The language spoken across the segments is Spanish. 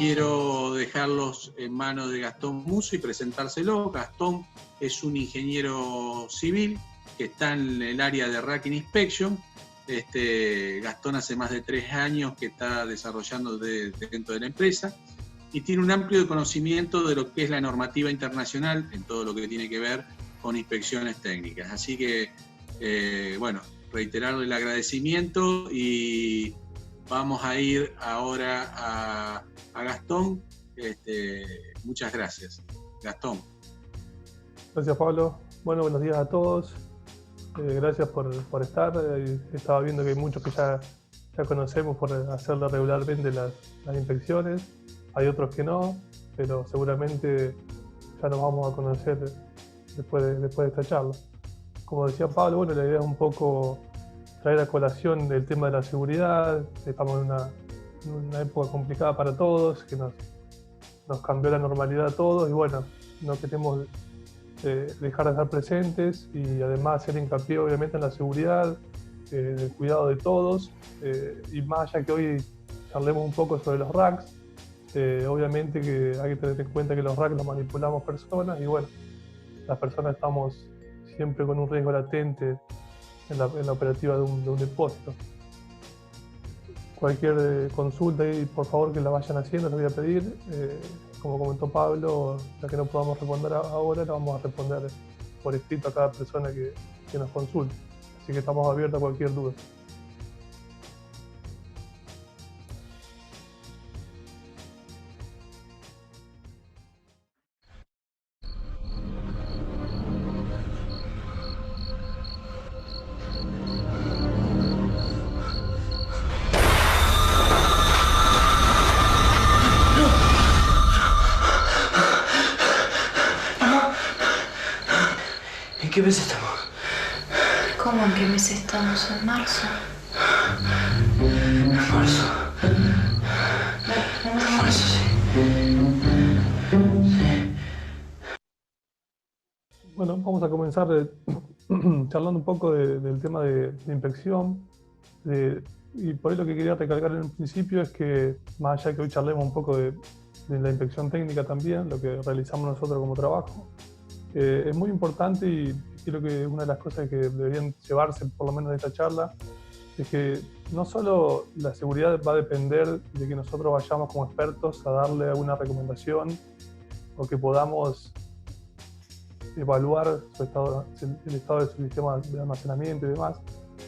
quiero dejarlos en manos de Gastón Musso y presentárselo. Gastón es un ingeniero civil que está en el área de Racking Inspection. Gastón hace más de 3 años que está desarrollando dentro de la empresa y tiene un amplio conocimiento de lo que es la normativa internacional en todo lo que tiene que ver con inspecciones técnicas. Así que, bueno, reiterarle el agradecimiento y vamos a ir ahora a Gastón. Muchas gracias. Gastón. Gracias, Pablo. Bueno, buenos días a todos. Gracias por estar. Estaba viendo que hay muchos que ya conocemos por hacerle regularmente las inspecciones. Hay otros que no, pero seguramente ya nos vamos a conocer después de esta charla. Como decía Pablo, bueno, la idea es un poco traer a colación el tema de la seguridad. Estamos en una época complicada para todos, que nos cambió la normalidad a todos y bueno, no queremos dejar de estar presentes y además hacer hincapié obviamente en la seguridad, el cuidado de todos y más allá que hoy charlemos un poco sobre los racks, obviamente que hay que tener en cuenta que los racks los manipulamos personas y bueno, las personas estamos siempre con un riesgo latente en la operativa de un depósito. Cualquier consulta y por favor que la vayan haciendo, les voy a pedir. Como comentó Pablo, la que no podamos responder ahora, la vamos a responder por escrito a cada persona que nos consulte. Así que estamos abiertos a cualquier duda. ¿En qué mes estamos? ¿Cómo en qué mes estamos? ¿En marzo? En marzo. En marzo, sí. Bueno, vamos a comenzar charlando un poco del tema de inspección. Y por ahí lo que quería recalcar en un principio es que, más allá que hoy charlemos un poco de la inspección técnica también, lo que realizamos nosotros como trabajo, es muy importante y creo que una de las cosas que deberían llevarse, por lo menos de esta charla, es que no solo la seguridad va a depender de que nosotros vayamos como expertos a darle alguna recomendación o que podamos evaluar el estado de su sistema de almacenamiento y demás,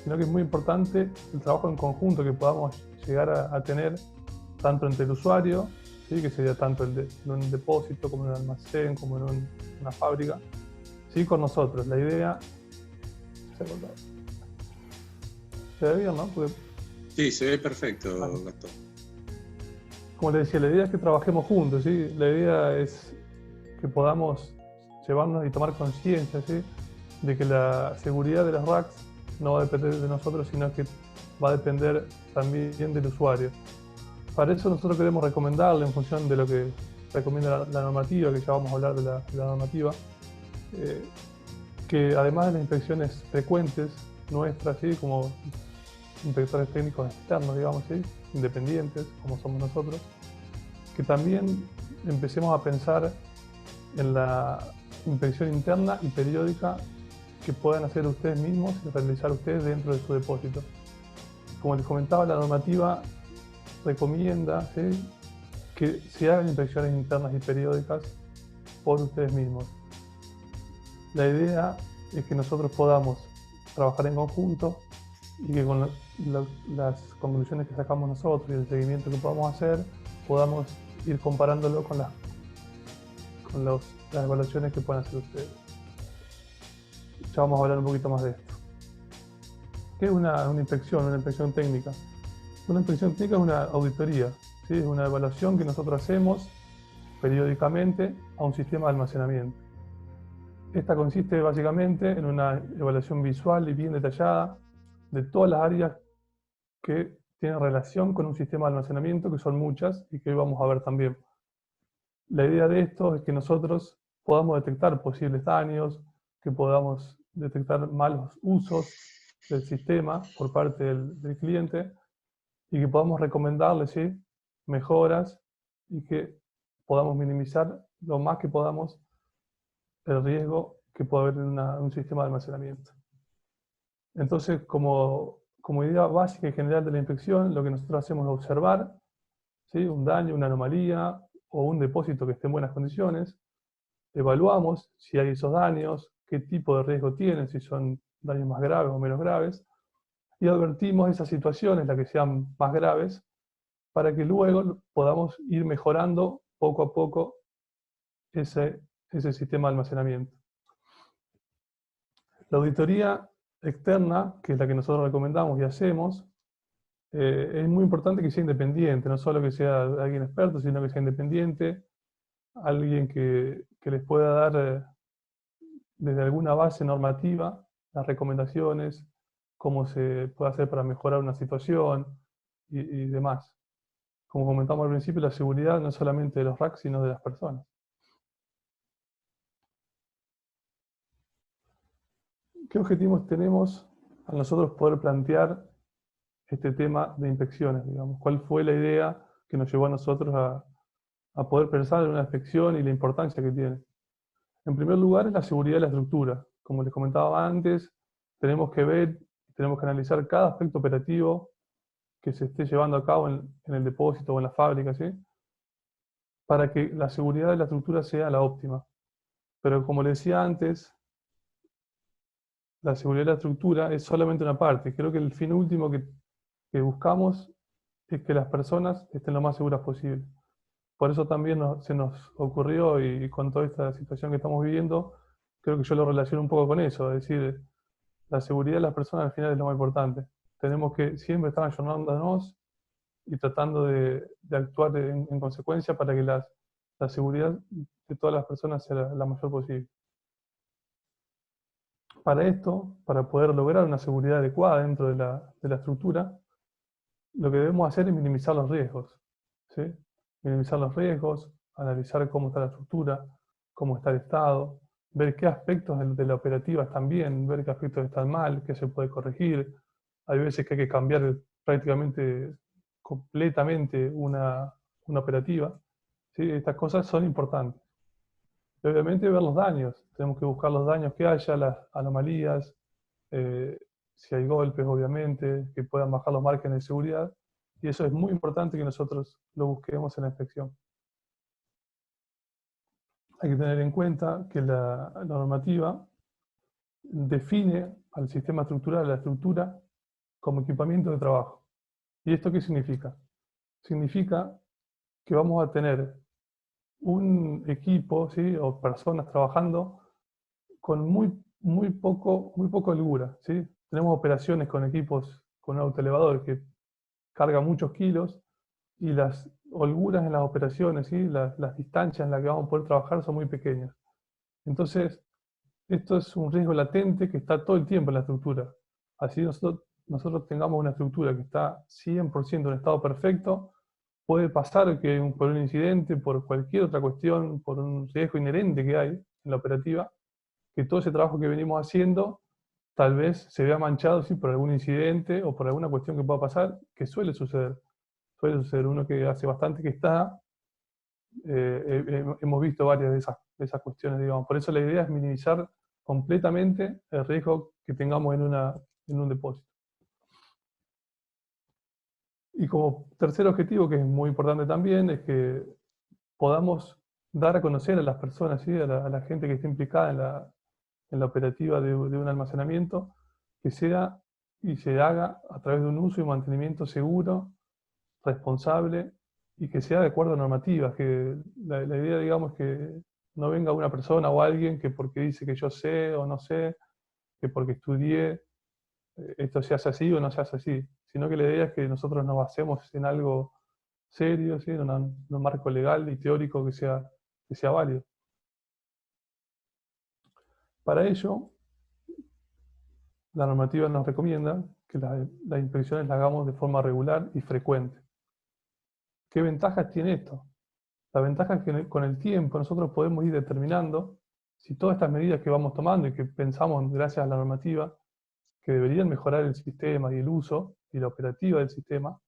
sino que es muy importante el trabajo en conjunto que podamos llegar a tener tanto entre el usuario, ¿sí? Que sería tanto en un depósito como en un almacén, como en una fábrica, ¿sí? Con nosotros. La idea... ¿Se ve bien, no? Porque... Sí, se ve perfecto, Gastón. Como le decía, la idea es que trabajemos juntos, ¿sí? La idea es que podamos llevarnos y tomar conciencia, ¿sí? De que la seguridad de los racks no va a depender de nosotros, sino que va a depender también del usuario. Para eso nosotros queremos recomendarle, en función de lo que recomienda la normativa, que ya vamos a hablar de la normativa, que además de las inspecciones frecuentes nuestras, ¿sí? Como inspectores técnicos externos, digamos, ¿sí? Independientes, como somos nosotros, que también empecemos a pensar en la inspección interna y periódica que puedan hacer ustedes mismos y realizar ustedes dentro de su depósito. Como les comentaba, la normativa recomienda, ¿sí? Que se hagan inspecciones internas y periódicas por ustedes mismos. La idea es que nosotros podamos trabajar en conjunto y que con las conclusiones que sacamos nosotros y el seguimiento que podamos hacer, podamos ir comparándolo con las evaluaciones que puedan hacer ustedes. Ya vamos a hablar un poquito más de esto. ¿Qué es una inspección técnica? Una inspección técnica es una auditoría, ¿sí? Es una evaluación que nosotros hacemos periódicamente a un sistema de almacenamiento. Esta consiste básicamente en una evaluación visual y bien detallada de todas las áreas que tienen relación con un sistema de almacenamiento, que son muchas y que hoy vamos a ver también. La idea de esto es que nosotros podamos detectar posibles daños, que podamos detectar malos usos del sistema por parte del cliente y que podamos recomendarle, ¿sí? Mejoras y que podamos minimizar lo más que podamos el riesgo que puede haber en un sistema de almacenamiento. Entonces, como idea básica y general de la inspección, lo que nosotros hacemos es observar, ¿sí?, un daño, una anomalía o un depósito que esté en buenas condiciones. Evaluamos si hay esos daños, qué tipo de riesgo tienen, si son daños más graves o menos graves, y advertimos esas situaciones, las que sean más graves, para que luego podamos ir mejorando poco a poco ese sistema de almacenamiento. La auditoría externa, que es la que nosotros recomendamos y hacemos, es muy importante que sea independiente, no solo que sea alguien experto, sino que sea independiente, alguien que les pueda dar desde alguna base normativa las recomendaciones, cómo se puede hacer para mejorar una situación y demás. Como comentamos al principio, la seguridad no es solamente de los racks, sino de las personas. ¿Qué objetivos tenemos a nosotros poder plantear este tema de inspecciones, digamos? ¿Cuál fue la idea que nos llevó a nosotros a poder pensar en una inspección y la importancia que tiene? En primer lugar, es la seguridad de la estructura. Como les comentaba antes, tenemos que ver, tenemos que analizar cada aspecto operativo que se esté llevando a cabo en el depósito o en la fábrica, ¿sí?, para que la seguridad de la estructura sea la óptima. Pero como les decía antes, la seguridad de la estructura es solamente una parte. Creo que el fin último que buscamos es que las personas estén lo más seguras posible. Por eso también se nos ocurrió, y con toda esta situación que estamos viviendo, creo que yo lo relaciono un poco con eso, es decir, la seguridad de las personas al final es lo más importante. Tenemos que siempre estar ayornándonos y tratando de actuar en consecuencia para que la seguridad de todas las personas sea la mayor posible. Para esto, para poder lograr una seguridad adecuada dentro de la estructura, lo que debemos hacer es minimizar los riesgos, ¿sí? Minimizar los riesgos, analizar cómo está la estructura, cómo está el estado, ver qué aspectos de la operativa están bien, ver qué aspectos están mal, qué se puede corregir. Hay veces que hay que cambiar prácticamente, completamente una operativa, ¿sí? Estas cosas son importantes. Y obviamente ver los daños, tenemos que buscar los daños que haya, las anomalías, si hay golpes, obviamente, que puedan bajar los márgenes de seguridad, y eso es muy importante que nosotros lo busquemos en la inspección. Hay que tener en cuenta que la normativa define al sistema estructural, a la estructura, como equipamiento de trabajo. ¿Y esto qué significa? Significa que vamos a tener un equipo, ¿sí?, o personas trabajando con muy poco holgura, ¿sí? Tenemos operaciones con equipos con un autoelevador que carga muchos kilos y las holguras en las operaciones, ¿sí?, las distancias en las que vamos a poder trabajar son muy pequeñas. Entonces, esto es un riesgo latente que está todo el tiempo en la estructura. Así nosotros tengamos una estructura que está 100% en estado perfecto, puede pasar que por un incidente, por cualquier otra cuestión, por un riesgo inherente que hay en la operativa, que todo ese trabajo que venimos haciendo tal vez se vea manchado, ¿sí?, por algún incidente o por alguna cuestión que pueda pasar, que suele suceder. Suele suceder. Uno que hace bastante que está, hemos visto varias de esas cuestiones, digamos. Por eso la idea es minimizar completamente el riesgo que tengamos en un depósito. Y como tercer objetivo, que es muy importante también, es que podamos dar a conocer a las personas, ¿sí?, a la gente que esté implicada en la operativa de un almacenamiento, que sea y se haga a través de un uso y mantenimiento seguro, responsable, y que sea de acuerdo a normativas. Que la idea, digamos, es que no venga una persona o alguien que porque dice que yo sé o no sé, que porque estudié, esto se hace así o no se hace así, sino que la idea es que nosotros nos basemos en algo serio, ¿sí?, en un marco legal y teórico que sea válido. Para ello, la normativa nos recomienda que las inspecciones las hagamos de forma regular y frecuente. ¿Qué ventajas tiene esto? La ventaja es que con el tiempo nosotros podemos ir determinando si todas estas medidas que vamos tomando y que pensamos gracias a la normativa que deberían mejorar el sistema y el uso y la operativa del sistema,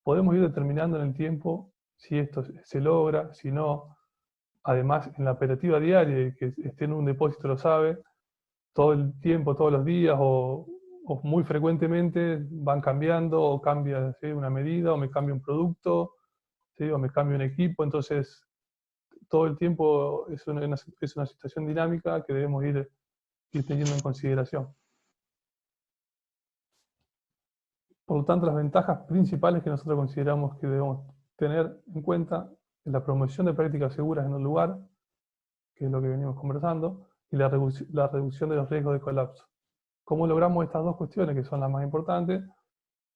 podemos ir determinando en el tiempo si esto se logra, si no. Además, en la operativa diaria, el que esté en un depósito lo sabe, todo el tiempo, todos los días o muy frecuentemente van cambiando o cambia, ¿sí?, una medida o me cambia un producto, ¿sí?, o me cambia un equipo. Entonces todo el tiempo es una situación dinámica que debemos ir teniendo en consideración. Por lo tanto, las ventajas principales que nosotros consideramos que debemos tener en cuenta es la promoción de prácticas seguras en un lugar, que es lo que venimos conversando, y la reducción de los riesgos de colapso. ¿Cómo logramos estas dos cuestiones, que son las más importantes?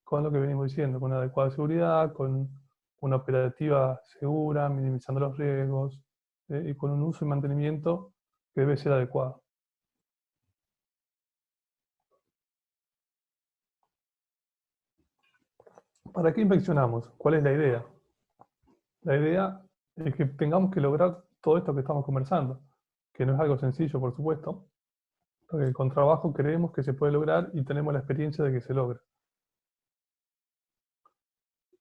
Con lo que venimos diciendo, con una adecuada seguridad, con una operativa segura, minimizando los riesgos, y con un uso y mantenimiento que debe ser adecuado. ¿Para qué inspeccionamos? ¿Cuál es la idea? La idea es que tengamos que lograr todo esto que estamos conversando, que no es algo sencillo, por supuesto, porque con trabajo creemos que se puede lograr y tenemos la experiencia de que se logra.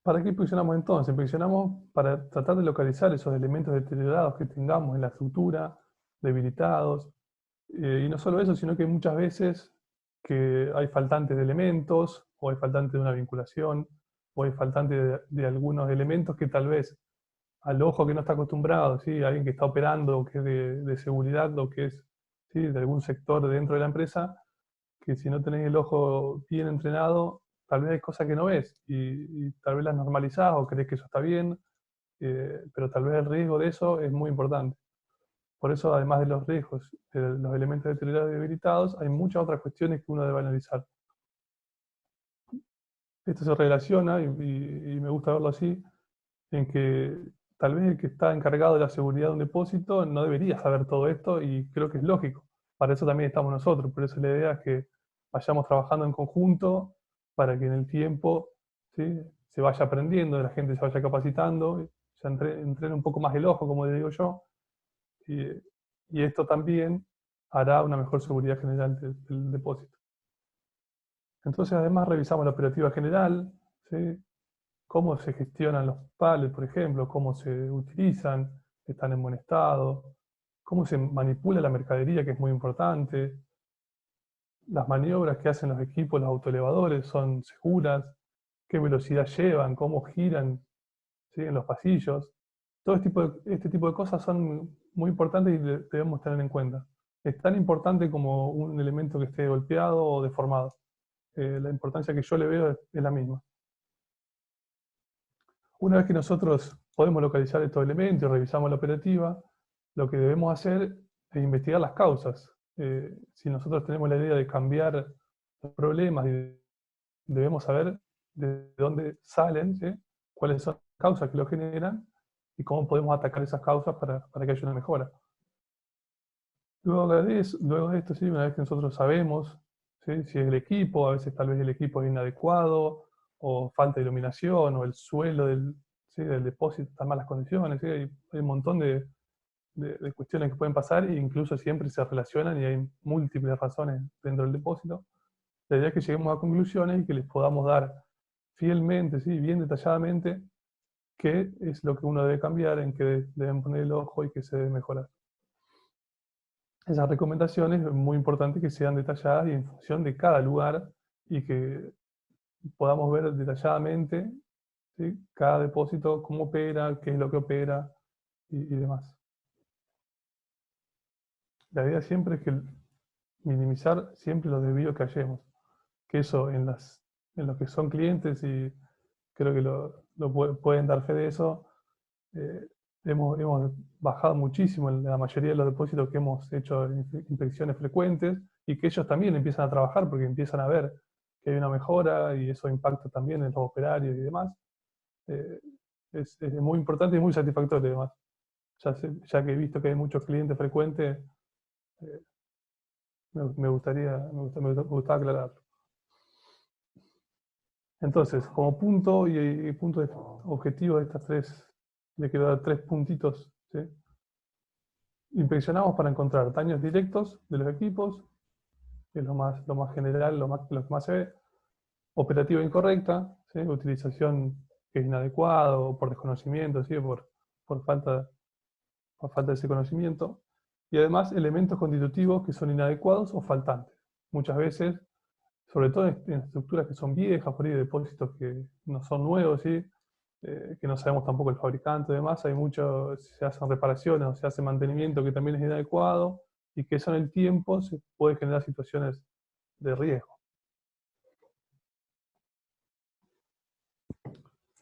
¿Para qué inspeccionamos entonces? Inspeccionamos para tratar de localizar esos elementos deteriorados que tengamos en la estructura, debilitados, y no solo eso, sino que muchas veces que hay faltantes de elementos, o hay faltantes de una vinculación, o hay faltantes de algunos elementos que tal vez al ojo que no está acostumbrado, ¿sí?, alguien que está operando, que es de seguridad, o que es, ¿sí?, de algún sector dentro de la empresa, que si no tenés el ojo bien entrenado, tal vez hay cosas que no ves, y tal vez las normalizás o crees que eso está bien, pero tal vez el riesgo de eso es muy importante. Por eso, además de los riesgos de los elementos deteriorados y debilitados, hay muchas otras cuestiones que uno debe analizar. Esto se relaciona, y me gusta verlo así, en que tal vez el que está encargado de la seguridad de un depósito no debería saber todo esto, y creo que es lógico. Para eso también estamos nosotros. Por eso la idea es que vayamos trabajando en conjunto para que en el tiempo, ¿sí?, se vaya aprendiendo, la gente se vaya capacitando, se entrene un poco más el ojo, como le digo yo, y, y esto también hará una mejor seguridad general del depósito. Entonces, además revisamos la operativa general, ¿sí?, cómo se gestionan los pallets, por ejemplo, cómo se utilizan, están en buen estado, cómo se manipula la mercadería, que es muy importante, las maniobras que hacen los equipos, los autoelevadores, son seguras, qué velocidad llevan, cómo giran, ¿sí?, en los pasillos. Todo este tipo de cosas son muy importantes y debemos tener en cuenta. Es tan importante como un elemento que esté golpeado o deformado. La importancia que yo le veo es la misma. Una vez que nosotros podemos localizar estos elementos y revisamos la operativa, lo que debemos hacer es investigar las causas. Si nosotros tenemos la idea de cambiar los problemas, debemos saber de dónde salen, ¿sí?, cuáles son las causas que lo generan y cómo podemos atacar esas causas para que haya una mejora. Luego de esto, ¿sí?, una vez que nosotros sabemos, ¿sí?, si es el equipo, a veces tal vez el equipo es inadecuado, o falta iluminación, o el suelo ¿sí?, del depósito está en malas condiciones, ¿sí?, hay un montón de cuestiones que pueden pasar, e incluso siempre se relacionan y hay múltiples razones dentro del depósito. La idea es que lleguemos a conclusiones y que les podamos dar fielmente, ¿sí?, bien detalladamente, qué es lo que uno debe cambiar, en qué deben poner el ojo y qué se debe mejorar. Esas recomendaciones es muy importante que sean detalladas y en función de cada lugar, y que podamos ver detalladamente, ¿sí?, cada depósito, cómo opera, qué es lo que opera y demás. La idea siempre es que minimizar siempre los desvíos que hallemos, que eso en los que son clientes, y creo que pueden dar fe de eso, hemos bajado muchísimo en la mayoría de los depósitos que hemos hecho inspecciones frecuentes, y que ellos también empiezan a trabajar porque empiezan a ver que hay una mejora y eso impacta también en los operarios y demás. Es muy importante y muy satisfactorio además. Ya que he visto que hay muchos clientes frecuentes, eh, me gustaba aclararlo. Entonces, como punto y punto objetivo de estas tres, le quiero dar 3 puntitos, ¿sí? Inspeccionamos para encontrar daños directos de los equipos, que es lo más general, lo que más se ve. Operativa incorrecta, ¿sí?, utilización que es inadecuado, por desconocimiento, ¿sí? Por falta de ese conocimiento. Y además elementos constitutivos que son inadecuados o faltantes. Muchas veces, sobre todo en estructuras que son viejas, por ahí depósitos que no son nuevos, ¿sí? Que no sabemos tampoco el fabricante y demás, se hacen reparaciones o se hace mantenimiento que también es inadecuado y que eso en el tiempo se puede generar situaciones de riesgo.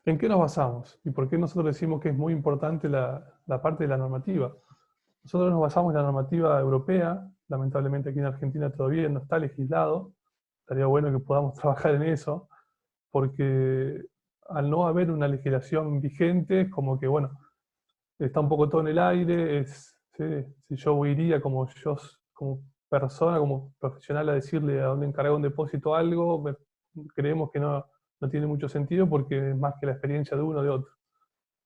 ¿En qué nos basamos? ¿Y por qué nosotros decimos que es muy importante la parte de la normativa? Nosotros nos basamos en la normativa europea, lamentablemente aquí en Argentina todavía no está legislado, estaría bueno que podamos trabajar en eso, porque al no haber una legislación vigente, es como que, bueno, está un poco todo en el aire, ¿sí? Si yo iría como persona, como profesional a decirle a dónde encargar un depósito algo, creemos que no tiene mucho sentido porque es más que la experiencia de uno o de otro.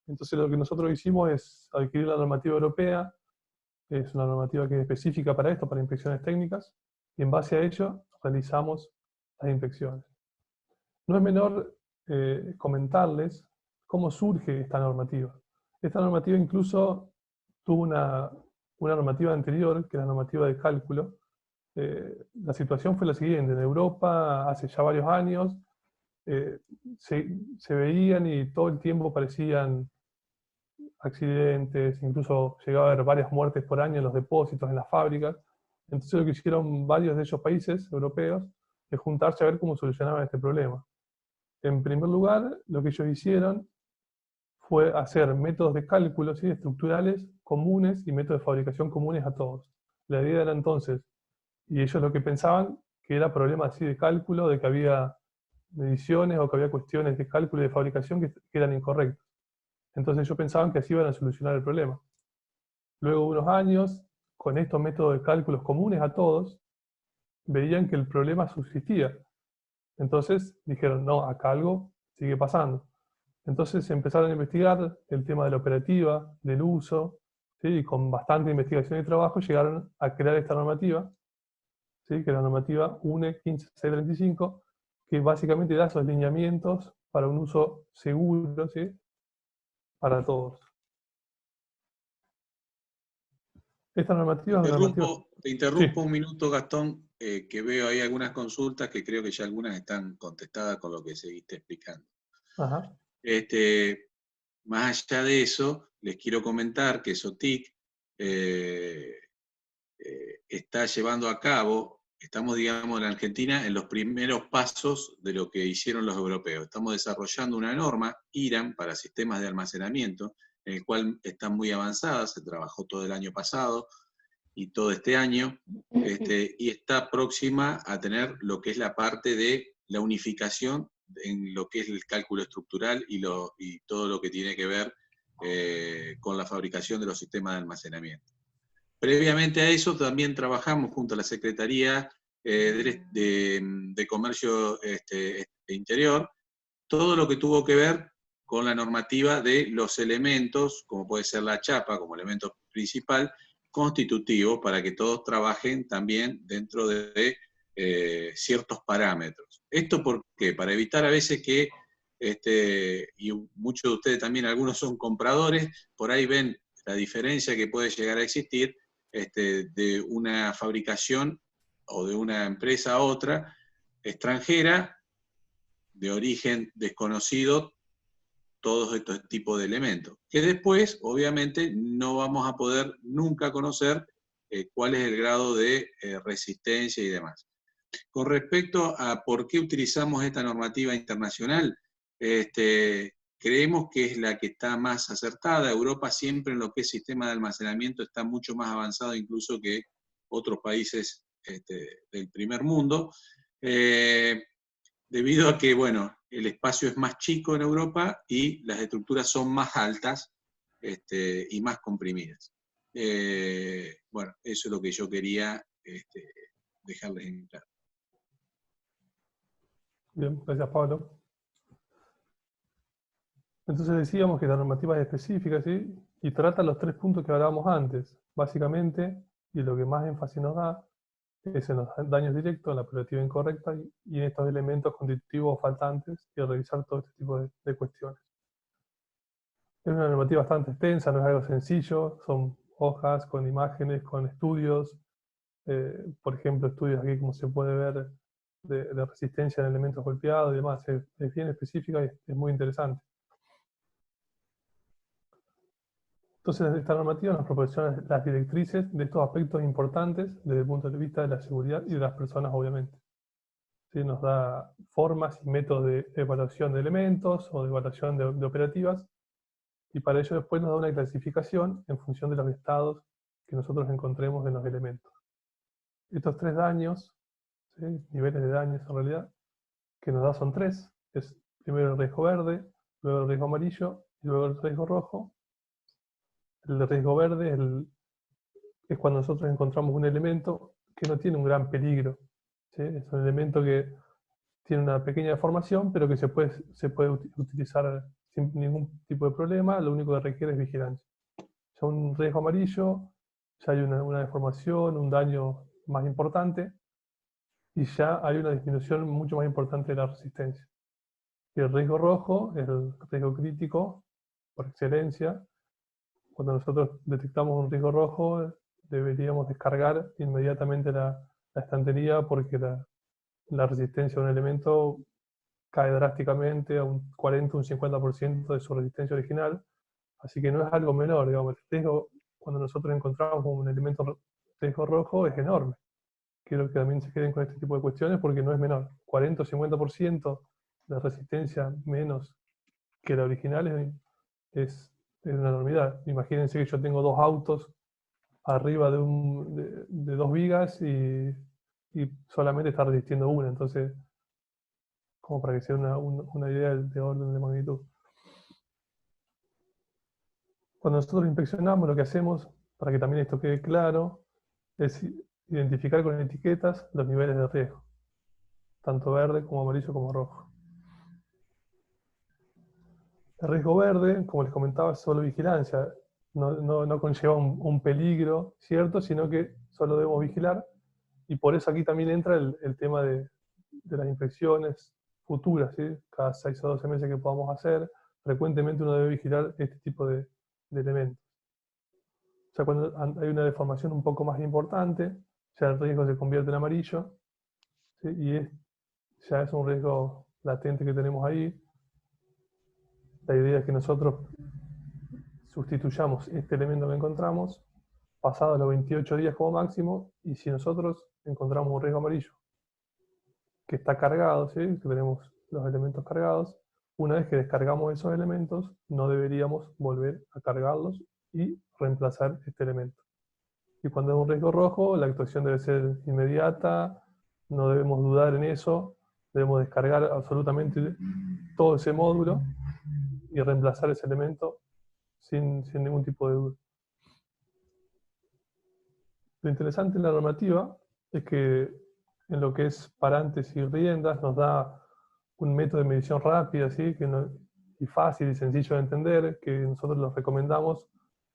Entonces lo que nosotros hicimos es adquirir la normativa europea, es una normativa que es específica para esto, para inspecciones técnicas, y en base a ello realizamos las inspecciones. No es menor comentarles cómo surge esta normativa. Esta normativa incluso tuvo una normativa anterior, que es la normativa de cálculo. La situación fue la siguiente: en Europa hace ya varios años se veían y todo el tiempo parecían accidentes, incluso llegaba a haber varias muertes por año en los depósitos, en las fábricas. Entonces lo que hicieron varios de esos países europeos es juntarse a ver cómo solucionaban este problema. En primer lugar, lo que ellos hicieron fue hacer métodos de cálculo, ¿sí? Estructurales comunes y métodos de fabricación comunes a todos. La idea era entonces, y ellos lo que pensaban, que era problema así de cálculo, de que había mediciones o que había cuestiones de cálculo y de fabricación que eran incorrectas. Entonces ellos pensaban que así iban a solucionar el problema. Luego de unos años, con estos métodos de cálculos comunes a todos, veían que el problema subsistía. Entonces dijeron, no, acá algo sigue pasando. Entonces empezaron a investigar el tema de la operativa, del uso, ¿sí? Y con bastante investigación y trabajo llegaron a crear esta normativa, ¿sí? Que es la normativa UNE 15635, que básicamente da esos lineamientos para un uso seguro, ¿sí? Para todos. Esta normativa es una normativa... Te interrumpo un minuto, Gastón, que veo ahí algunas consultas que creo que ya algunas están contestadas con lo que seguiste explicando. Ajá. Más allá de eso, les quiero comentar que SOTIC está llevando a cabo, estamos, digamos, en Argentina en los primeros pasos de lo que hicieron los europeos. Estamos desarrollando una norma, IRAM, para sistemas de almacenamiento, en el cual está muy avanzada, se trabajó todo el año pasado y todo este año, y está próxima a tener lo que es la parte de la unificación en lo que es el cálculo estructural y todo lo que tiene que ver con la fabricación de los sistemas de almacenamiento. Previamente a eso también trabajamos junto a la Secretaría de Comercio Interior, todo lo que tuvo que ver con la normativa de los elementos, como puede ser la chapa como elemento principal, constitutivo, para que todos trabajen también dentro de ciertos parámetros. ¿Esto por qué? Para evitar a veces que, y muchos de ustedes también, algunos son compradores, por ahí ven la diferencia que puede llegar a existir de una fabricación o de una empresa a otra extranjera, de origen desconocido, todos estos tipos de elementos, que después, obviamente, no vamos a poder nunca conocer cuál es el grado de resistencia y demás. Con respecto a por qué utilizamos esta normativa internacional, creemos que es la que está más acertada. Europa siempre en lo que es sistema de almacenamiento está mucho más avanzado incluso que otros países del primer mundo, debido a que, bueno, el espacio es más chico en Europa y las estructuras son más altas y más comprimidas. Bueno, eso es lo que yo quería dejarles en claro. Bien, gracias Pablo. Entonces decíamos que la normativa es específica, ¿sí? Y trata los 3 puntos que hablábamos antes. Básicamente, y lo que más énfasis nos da, es en los daños directos, en la operativa incorrecta y en estos elementos constitutivos faltantes y revisar todo este tipo de cuestiones. Es una normativa bastante extensa, no es algo sencillo, son hojas con imágenes, con estudios, por ejemplo, estudios aquí como se puede ver de resistencia en elementos golpeados y demás, es bien específica y es muy interesante. Entonces, esta normativa nos proporciona las directrices de estos aspectos importantes desde el punto de vista de la seguridad y de las personas, obviamente. ¿Sí? Nos da formas y métodos de evaluación de elementos o de evaluación de operativas, y para ello después nos da una clasificación en función de los estados que nosotros encontremos en los elementos. Estos 3 daños, ¿sí? Niveles de daños en realidad, que nos da son 3. Es primero el riesgo verde, luego el riesgo amarillo y luego el riesgo rojo. El riesgo verde es cuando nosotros encontramos un elemento que no tiene un gran peligro, ¿sí? Es un elemento que tiene una pequeña deformación, pero que se puede utilizar sin ningún tipo de problema, lo único que requiere es vigilancia. Ya un riesgo amarillo, ya hay una deformación, un daño más importante, y ya hay una disminución mucho más importante de la resistencia. Y el riesgo rojo es el riesgo crítico por excelencia. Cuando nosotros detectamos un riesgo rojo, deberíamos descargar inmediatamente la estantería, porque la resistencia de un elemento cae drásticamente a un 40 o un 50% de su resistencia original. Así que no es algo menor, digamos. El riesgo, cuando nosotros encontramos un elemento riesgo rojo, es enorme. Quiero que también se queden con este tipo de cuestiones porque no es menor. 40 o 50% de resistencia menos que la original es una enormidad. Imagínense que yo tengo 2 autos arriba de 2 vigas y solamente está resistiendo una. Entonces, como para que sea una idea de orden de magnitud. Cuando nosotros inspeccionamos, lo que hacemos, para que también esto quede claro, es identificar con etiquetas los niveles de riesgo, tanto verde como amarillo como rojo. El riesgo verde, como les comentaba, es solo vigilancia, no conlleva un peligro, ¿cierto? Sino que solo debemos vigilar, y por eso aquí también entra el tema de las inspecciones futuras, ¿sí? Cada 6 o 12 meses que podamos hacer, frecuentemente uno debe vigilar este tipo de elementos. O sea, cuando hay una deformación un poco más importante, ya el riesgo se convierte en amarillo, ¿sí? Y ya es un riesgo latente que tenemos ahí. La idea es que nosotros sustituyamos este elemento que encontramos pasados los 28 días como máximo, y si nosotros encontramos un riesgo amarillo que está cargado, ¿sí? Que tenemos los elementos cargados, una vez que descargamos esos elementos, no deberíamos volver a cargarlos y reemplazar este elemento. Y cuando es un riesgo rojo, la actuación debe ser inmediata, no debemos dudar en eso, debemos descargar absolutamente todo ese módulo y reemplazar ese elemento sin ningún tipo de duda. Lo interesante en la normativa es que en lo que es parantes y riendas nos da un método de medición rápida, ¿sí? Y fácil y sencillo de entender, que nosotros los recomendamos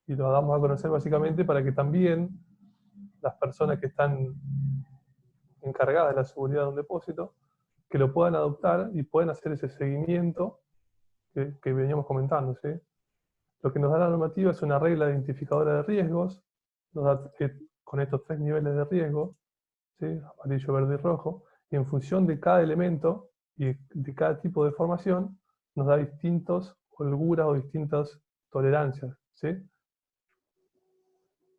y lo damos a conocer básicamente para que también las personas que están encargadas de la seguridad de un depósito, que lo puedan adoptar y puedan hacer ese seguimiento que veníamos comentando, ¿sí? Lo que nos da la normativa es una regla identificadora de riesgos, nos da que con estos 3 niveles de riesgo, ¿sí? Amarillo, verde y rojo, y en función de cada elemento y de cada tipo de formación, nos da distintas holguras o distintas tolerancias, ¿sí?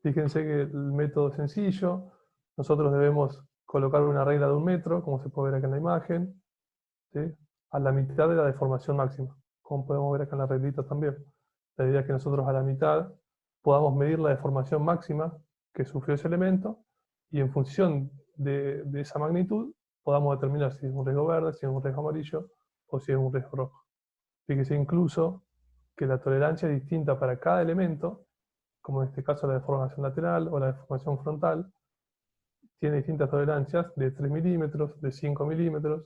Fíjense que el método es sencillo, nosotros debemos colocar una regla de 1 metro, como se puede ver acá en la imagen, ¿sí? A la mitad de la deformación máxima, como podemos ver acá en la reglita también. La idea es que nosotros a la mitad podamos medir la deformación máxima que sufrió ese elemento, y en función de esa magnitud podamos determinar si es un riesgo verde, si es un riesgo amarillo o si es un riesgo rojo. Fíjese incluso que la tolerancia es distinta para cada elemento, como en este caso la deformación lateral o la deformación frontal, tiene distintas tolerancias de 3 milímetros, de 5 milímetros,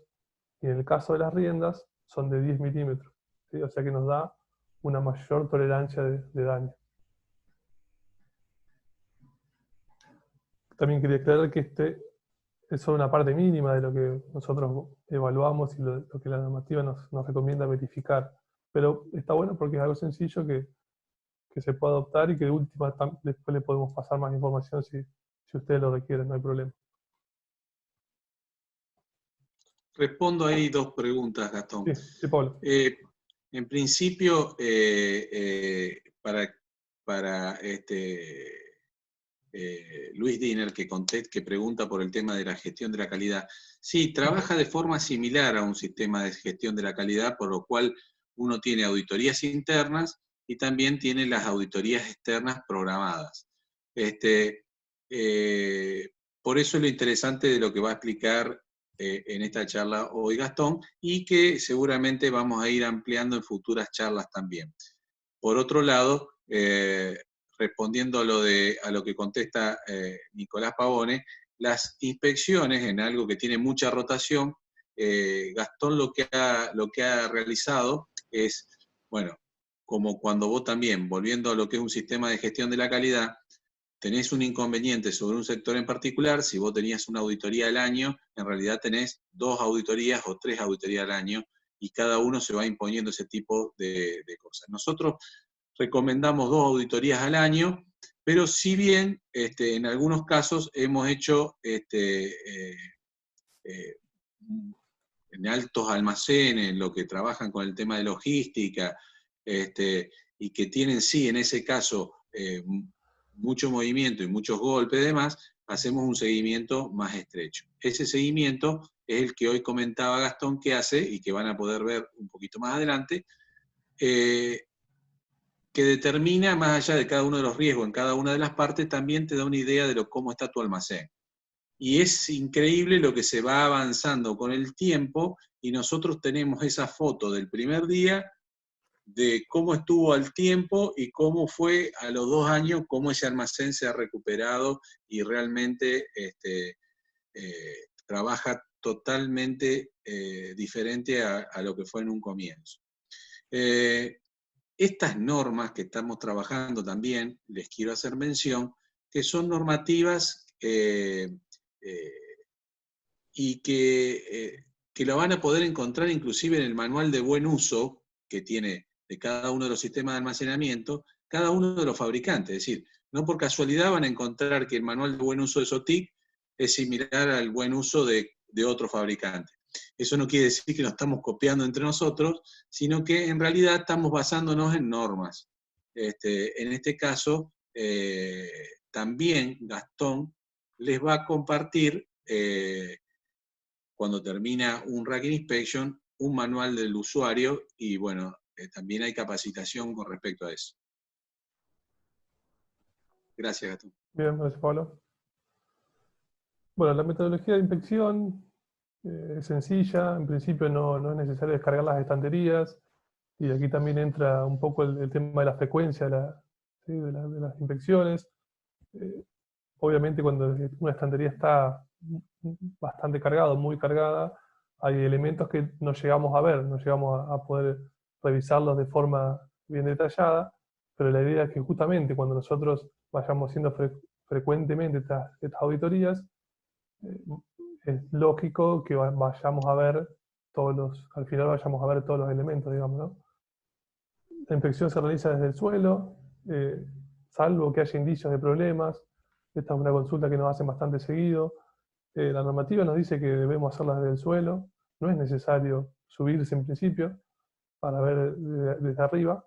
y en el caso de las riendas son de 10 milímetros, ¿sí? O sea que nos da una mayor tolerancia de daño. También quería aclarar que es solo una parte mínima de lo que nosotros evaluamos y lo que la normativa nos recomienda verificar. pero está bueno porque es algo sencillo que se puede adoptar y que de última después le podemos pasar más información si ustedes lo requieren, no hay problema. Respondo ahí dos preguntas, Gastón. Sí, sí, Pablo. En principio, para Luis Diner, que pregunta por el tema de la gestión de la calidad, sí, trabaja de forma similar a un sistema de gestión de la calidad, por lo cual uno tiene auditorías internas y también tiene las auditorías externas programadas. Por eso es lo interesante de lo que va a explicar en esta charla hoy Gastón, y que seguramente vamos a ir ampliando en futuras charlas también. Por otro lado, respondiendo a lo que contesta Nicolás Pavone, las inspecciones en algo que tiene mucha rotación, Gastón lo que ha realizado es, bueno, como cuando vos también, volviendo a lo que es un sistema de gestión de la calidad, tenés un inconveniente sobre un sector en particular, si vos tenías una auditoría al año, en realidad tenés 2 auditorías o 3 auditorías al año, y cada uno se va imponiendo ese tipo de cosas. Nosotros recomendamos 2 auditorías al año, pero si bien en algunos casos hemos hecho en altos almacenes, en lo que trabajan con el tema de logística, y que tienen sí en ese caso mucho movimiento y muchos golpes y demás, hacemos un seguimiento más estrecho. Ese seguimiento es el que hoy comentaba Gastón que hace, y que van a poder ver un poquito más adelante, que determina, más allá de cada uno de los riesgos en cada una de las partes, también te da una idea de cómo está tu almacén. Y es increíble lo que se va avanzando con el tiempo, y nosotros tenemos esa foto del primer día, de cómo estuvo al tiempo y cómo fue a los 2 años, cómo ese almacén se ha recuperado y realmente trabaja totalmente diferente a lo que fue en un comienzo. Estas normas que estamos trabajando también, les quiero hacer mención, que son normativas y que lo van a poder encontrar inclusive en el manual de buen uso que tiene de cada uno de los sistemas de almacenamiento, cada uno de los fabricantes. Es decir, no por casualidad van a encontrar que el manual de buen uso de SOTIC es similar al buen uso de otro fabricante. Eso no quiere decir que nos estamos copiando entre nosotros, sino que en realidad estamos basándonos en normas. En este caso, también Gastón les va a compartir, cuando termina un Racking Inspection, un manual del usuario, y bueno, también hay capacitación con respecto a eso. Gracias, Gastón. Bien, gracias, Pablo. Bueno, la metodología de inspección es sencilla, en principio no es necesario descargar las estanterías, y aquí también entra un poco el tema de la frecuencia ¿sí? de las inspecciones. Obviamente cuando una estantería está bastante cargada, muy cargada, hay elementos que no llegamos a ver, no llegamos a poder revisarlos de forma bien detallada, pero la idea es que justamente cuando nosotros vayamos haciendo frecuentemente estas auditorías, es lógico que vayamos a ver al final vayamos a ver todos los elementos, digamos, ¿no? La inspección se realiza desde el suelo, salvo que haya indicios de problemas. Esta es una consulta que nos hacen bastante seguido. La normativa nos dice que debemos hacerla desde el suelo, no es necesario subirse en principio para ver desde arriba.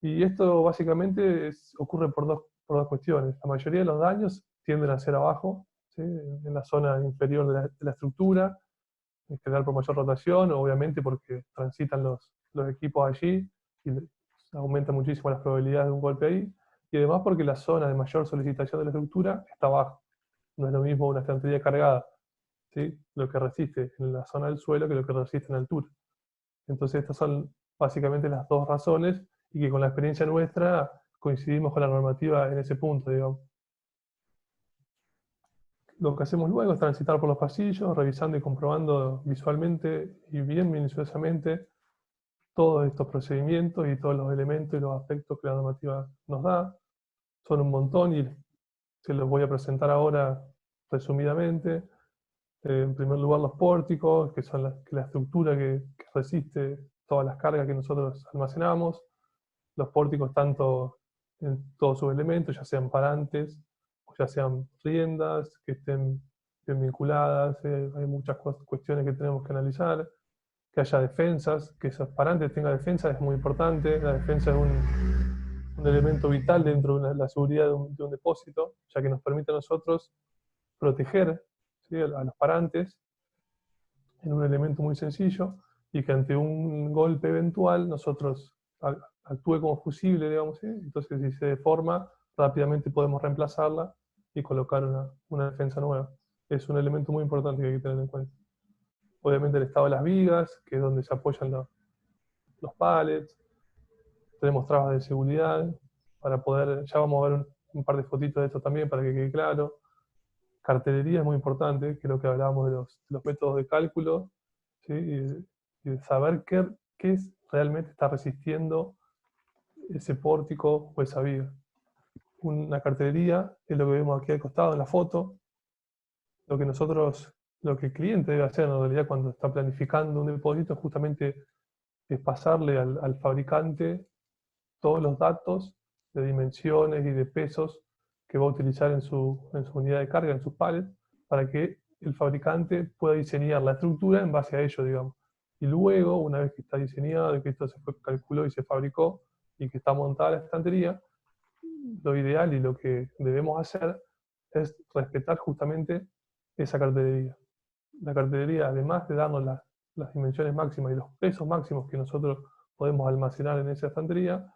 Y esto básicamente ocurre por dos cuestiones. La mayoría de los daños tienden a ser abajo, ¿sí? En la zona inferior de la estructura, en general por mayor rotación, obviamente porque transitan los equipos allí y aumenta muchísimo las probabilidades de un golpe ahí, y además porque la zona de mayor solicitación de la estructura está abajo. No es lo mismo una estantería cargada, ¿sí? Lo que resiste en la zona del suelo que lo que resiste en altura. Entonces estas son básicamente las dos razones, y que con la experiencia nuestra coincidimos con la normativa en ese punto, digamos. Lo que hacemos luego es transitar por los pasillos, revisando y comprobando visualmente y bien minuciosamente todos estos procedimientos y todos los elementos y los aspectos que la normativa nos da. Son un montón y se los voy a presentar ahora resumidamente. En primer lugar, los pórticos, que son la estructura que resiste todas las cargas que nosotros almacenamos, los pórticos tanto en todos sus elementos, ya sean parantes, o ya sean riendas, que estén bien vinculadas, hay muchas cuestiones que tenemos que analizar, que haya defensas, que esos parantes tengan defensa es muy importante, la defensa es un elemento vital dentro de la seguridad de un depósito, ya que nos permite a nosotros proteger, ¿sí?, a los parantes en un elemento muy sencillo, y que ante un golpe eventual nosotros actúe como fusible, digamos, ¿sí? Entonces si se deforma, rápidamente podemos reemplazarla y colocar una defensa nueva. Es un elemento muy importante que hay que tener en cuenta. Obviamente el estado de las vigas, que es donde se apoyan los pallets. Tenemos trabas de seguridad para poder, ya vamos a ver un par de fotitos de esto también para que quede claro. Cartelería es muy importante, que es lo que hablábamos de los métodos de cálculo, ¿sí? Y de saber qué realmente está resistiendo ese pórtico o esa viga. Una cartelería es lo que vemos aquí al costado en la foto. Lo que el cliente debe hacer en realidad cuando está planificando un depósito justamente es pasarle al fabricante todos los datos de dimensiones y de pesos que va a utilizar en su unidad de carga, en sus pallets, para que el fabricante pueda diseñar la estructura en base a ello, digamos. Y luego, una vez que está diseñado y que esto se calculó y se fabricó y que está montada la estantería, lo ideal y lo que debemos hacer es respetar justamente esa cartelería. La cartelería, además de darnos las dimensiones máximas y los pesos máximos que nosotros podemos almacenar en esa estantería,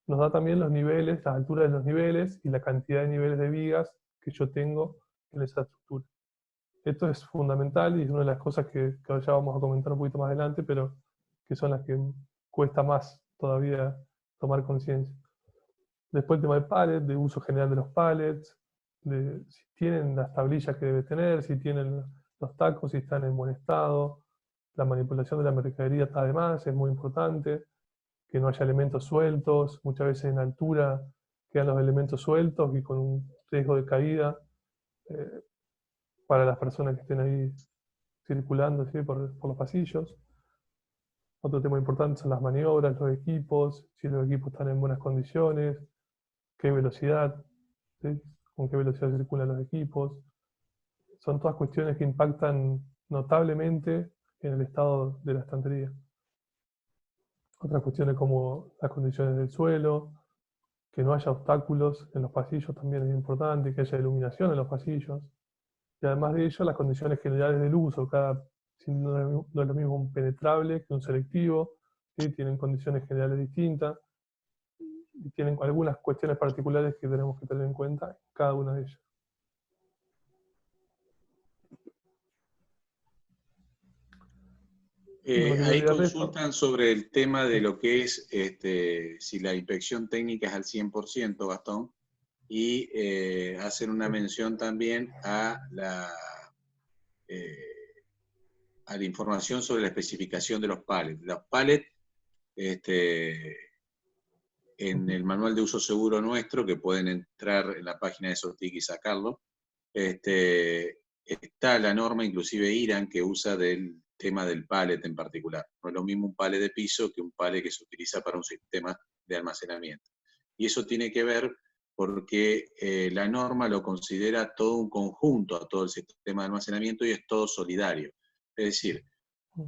nos da también los niveles, las alturas de los niveles y la cantidad de niveles de vigas que yo tengo en esa estructura. Esto es fundamental y es una de las cosas que ya vamos a comentar un poquito más adelante, pero que son las que cuesta más todavía tomar conciencia. Después el tema de pallet, de uso general de los pallets, de si tienen las tablillas que debe tener, si tienen los tacos, si están en buen estado. La manipulación de la mercadería además es muy importante, que no haya elementos sueltos, muchas veces en altura quedan los elementos sueltos y con un riesgo de caída para las personas que estén ahí circulando, ¿sí?, por los pasillos. Otro tema importante son las maniobras, los equipos, si los equipos están en buenas condiciones, qué velocidad, ¿sí?, con qué velocidad circulan los equipos. Son todas cuestiones que impactan notablemente en el estado de la estantería. Otras cuestiones como las condiciones del suelo, que no haya obstáculos en los pasillos también es importante, que haya iluminación en los pasillos. Y además de ello, las condiciones generales del uso. No es lo mismo un penetrable que un selectivo, ¿sí? Tienen condiciones generales distintas y tienen algunas cuestiones particulares que tenemos que tener en cuenta en cada una de ellas. Ahí consultan sobre el tema de lo que es si la inspección técnica es al 100%, Gastón, y hacen una mención también a la información sobre la especificación de los pallets. Los pallets, en el manual de uso seguro nuestro, que pueden entrar en la página de Sortic y sacarlo, está la norma, inclusive IRAN, que usa del tema del pallet en particular. No es lo mismo un pallet de piso que un pallet que se utiliza para un sistema de almacenamiento. Y eso tiene que ver porque la norma lo considera todo un conjunto a todo el sistema de almacenamiento y es todo solidario. Es decir,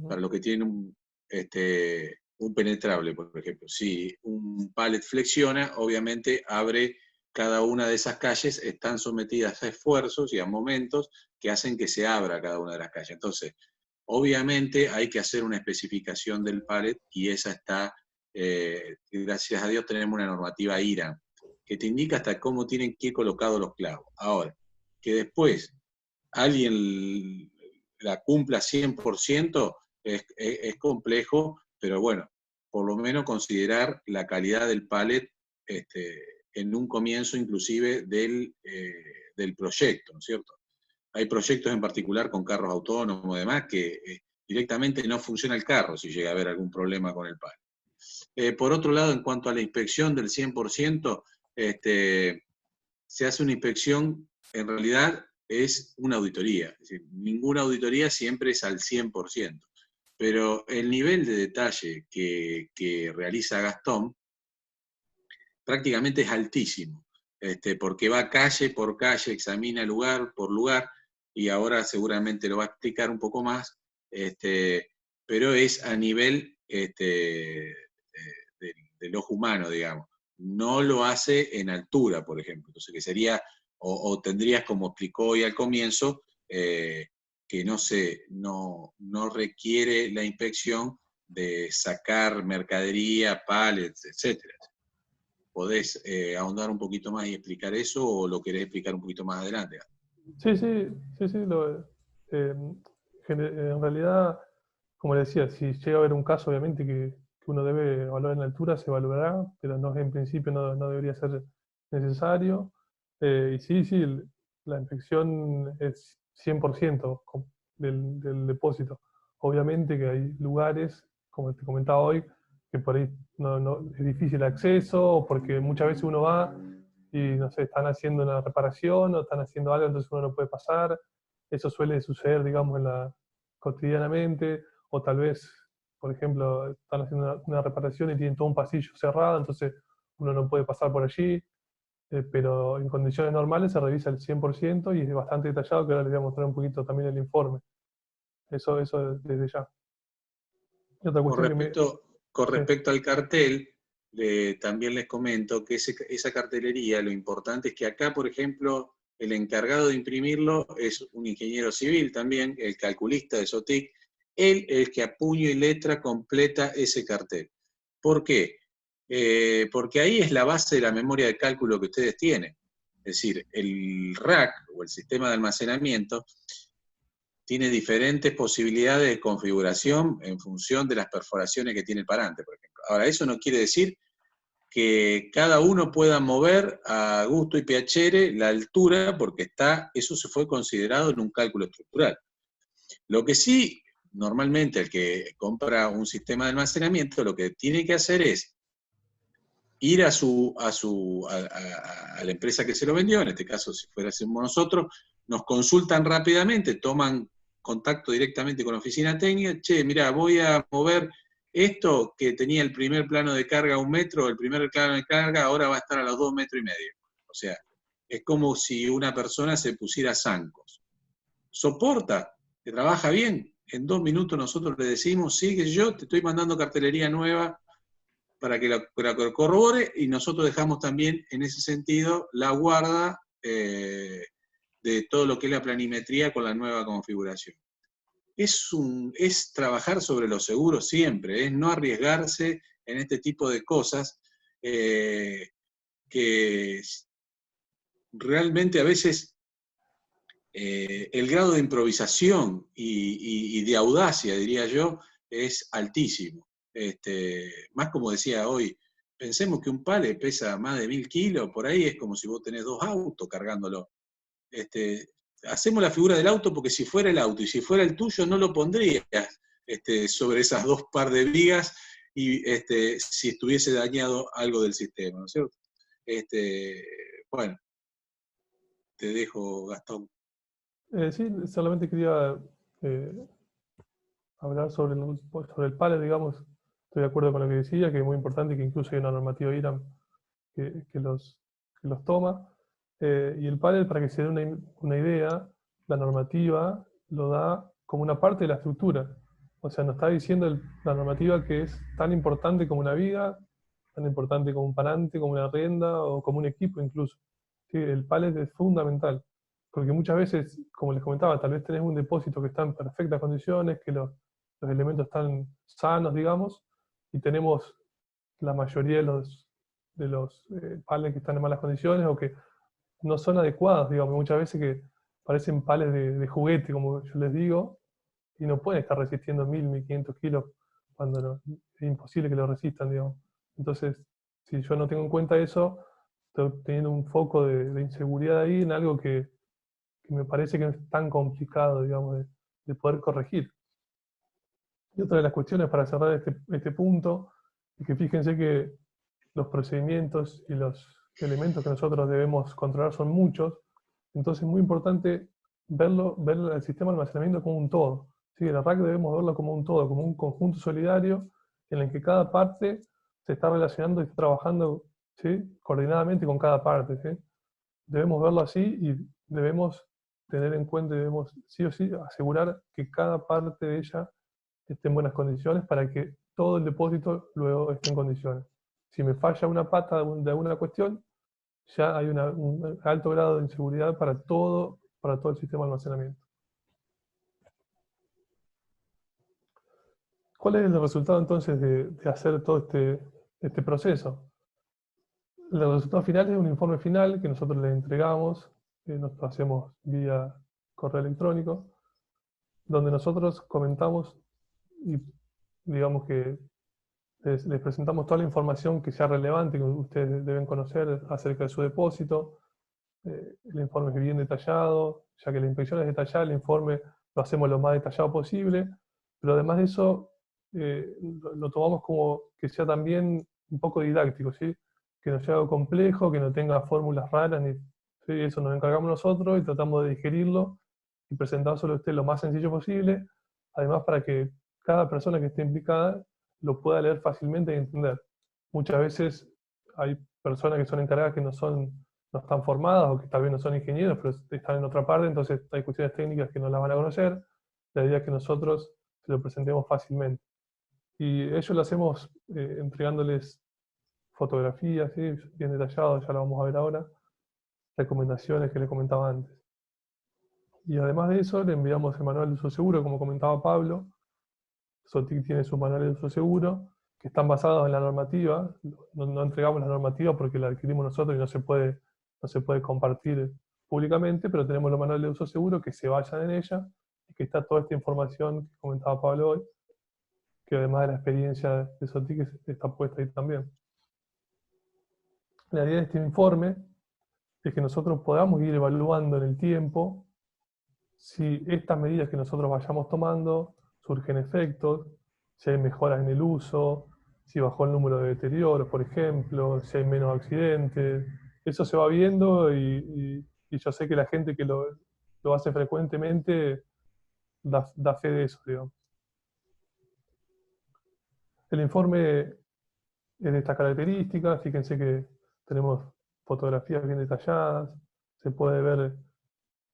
para los que tienen un penetrable, por ejemplo, si un pallet flexiona, obviamente abre cada una de esas calles, están sometidas a esfuerzos y a momentos que hacen que se abra cada una de las calles. Entonces, obviamente hay que hacer una especificación del pallet y esa está, gracias a Dios tenemos una normativa IRAN, que te indica hasta cómo tienen que ir colocados los clavos. Ahora, que después alguien la cumpla 100% es complejo, pero bueno, por lo menos considerar la calidad del pallet en un comienzo inclusive del proyecto, ¿no es cierto? Hay proyectos en particular con carros autónomos y demás que directamente no funciona el carro si llega a haber algún problema con el pallet. Por otro lado, en cuanto a la inspección del 100%, se hace una inspección, en realidad es una auditoría. Es decir, ninguna auditoría siempre es al 100%. pero el nivel de detalle que realiza Gastón prácticamente es altísimo, porque va calle por calle, examina lugar por lugar, y ahora seguramente lo va a explicar un poco más, pero es a nivel del ojo humano, digamos. No lo hace en altura, por ejemplo. Entonces, que sería, o tendrías, como explicó hoy al comienzo, que no requiere la inspección de sacar mercadería, pallets, etcétera. ¿Podés ahondar un poquito más y explicar eso, o lo querés explicar un poquito más adelante? Sí, en realidad, como le decía, si llega a haber un caso, obviamente, que uno debe evaluar en altura, se evaluará, pero no, en principio no debería ser necesario. Y sí, la inspección es 100% del depósito. Obviamente que hay lugares, como te comentaba hoy, que por ahí es difícil acceso, o porque muchas veces uno va y no sé, están haciendo una reparación o están haciendo algo, entonces uno no puede pasar. Eso suele suceder, digamos, cotidianamente, o tal vez, por ejemplo, están haciendo una reparación y tienen todo un pasillo cerrado, entonces uno no puede pasar por allí, pero en condiciones normales se revisa el 100% y es bastante detallado, que ahora les voy a mostrar un poquito también el informe. Eso desde ya. Y otra Con cuestión que respecto, con sí. respecto al cartel, también les comento que esa cartelería, lo importante es que acá, por ejemplo, el encargado de imprimirlo es un ingeniero civil también, el calculista de SOTIC. Él es el que a puño y letra completa ese cartel. ¿Por qué? Porque ahí es la base de la memoria de cálculo que ustedes tienen. Es decir, el rack o el sistema de almacenamiento tiene diferentes posibilidades de configuración en función de las perforaciones que tiene el parante, por ejemplo. Ahora, eso no quiere decir que cada uno pueda mover a gusto y piacere la altura, porque eso se fue considerado en un cálculo estructural. Lo que sí, normalmente el que compra un sistema de almacenamiento, lo que tiene que hacer es ir a la empresa que se lo vendió, en este caso si fuéramos nosotros, nos consultan rápidamente, toman contacto directamente con la oficina técnica. Che, mira, voy a mover esto que tenía el primer plano de carga a 1 metro, el primer plano de carga ahora va a estar a los 2,5 metros. O sea, es como si una persona se pusiera zancos. Soporta, que trabaja bien, en 2 minutos nosotros le decimos, sí, que yo te estoy mandando cartelería nueva para que la corrobore, y nosotros dejamos también en ese sentido la guarda de todo lo que es la planimetría con la nueva configuración. Es trabajar sobre lo seguro siempre, es no arriesgarse en este tipo de cosas que realmente a veces el grado de improvisación y de audacia, diría yo, es altísimo. Más como decía hoy, pensemos que un pallet pesa más de 1.000 kilos, por ahí es como si vos tenés 2 autos cargándolo. Hacemos la figura del auto porque si fuera el auto y si fuera el tuyo no lo pondrías sobre esas 2 par de vigas y si estuviese dañado algo del sistema, ¿no es cierto? Bueno, te dejo, Gastón. Sí, solamente quería eh, hablar sobre el pallet, digamos. Estoy de acuerdo con lo que decía, que es muy importante, que incluso hay una normativa IRAM que los toma. Y el pallet, para que se dé una idea, la normativa lo da como una parte de la estructura. O sea, nos está diciendo la normativa que es tan importante como una viga, tan importante como un parante, como una rienda o como un equipo incluso. Sí, el pallet es fundamental. Porque muchas veces, como les comentaba, tal vez tenés un depósito que está en perfectas condiciones, que los elementos están sanos, digamos, y tenemos la mayoría de los pallets que están en malas condiciones o que no son adecuados, digamos, muchas veces que parecen pallets de juguete, como yo les digo, y no pueden estar resistiendo 1.500 kilos cuando es imposible que lo resistan, digamos. Entonces, si yo no tengo en cuenta eso, estoy teniendo un foco de inseguridad ahí en algo que me parece que no es tan complicado, digamos, de poder corregir. Y otra de las cuestiones para cerrar este punto es que fíjense que los procedimientos y los elementos que nosotros debemos controlar son muchos, entonces es muy importante ver el sistema de almacenamiento como un todo. ¿sí? El rack debemos verlo como un todo, como un conjunto solidario en el que cada parte se está relacionando y está trabajando, ¿sí? Coordinadamente con cada parte, ¿sí? Debemos verlo así y debemos tener en cuenta, debemos sí o sí asegurar que cada parte de ella esté en buenas condiciones para que todo el depósito luego esté en condiciones. Si me falla una pata de alguna cuestión, ya hay un alto grado de inseguridad para todo el sistema de almacenamiento. ¿Cuál es el resultado entonces de hacer todo este proceso? El resultado final es un informe final que nosotros le entregamos, nos lo hacemos vía correo electrónico, donde nosotros comentamos y digamos que les presentamos toda la información que sea relevante, que ustedes deben conocer acerca de su depósito. El informe es bien detallado, ya que la inspección es detallada, el informe lo hacemos lo más detallado posible, pero además de eso, lo tomamos como que sea también un poco didáctico, ¿sí? Que no sea algo complejo, que no tenga fórmulas raras, ¿sí? Eso nos encargamos nosotros y tratamos de digerirlo y presentárselo a usted lo más sencillo posible, además para que cada persona que esté implicada lo pueda leer fácilmente y entender. Muchas veces hay personas que son encargadas que no están formadas o que tal vez no son ingenieros, pero están en otra parte, entonces hay cuestiones técnicas que no las van a conocer. La idea es que nosotros se lo presentemos fácilmente. Y ello lo hacemos entregándoles fotografías, ¿sí? Bien detalladas, ya lo vamos a ver ahora, recomendaciones que les comentaba antes. Y además de eso, le enviamos el manual de uso seguro, como comentaba Pablo. SOTIC tiene sus manuales de uso seguro, que están basados en la normativa. No entregamos la normativa porque la adquirimos nosotros y no se puede compartir públicamente, pero tenemos los manuales de uso seguro que se basan en ella y que está toda esta información que comentaba Pablo hoy, que además de la experiencia de SOTIC está puesta ahí también. La idea de este informe es que nosotros podamos ir evaluando en el tiempo si estas medidas que nosotros vayamos tomando surgen efectos, si hay mejoras en el uso, si bajó el número de deterioros, por ejemplo, si hay menos accidentes. Eso se va viendo y yo sé que la gente que lo hace frecuentemente da fe de eso, digamos. El informe es de estas características, fíjense que tenemos fotografías bien detalladas, se puede ver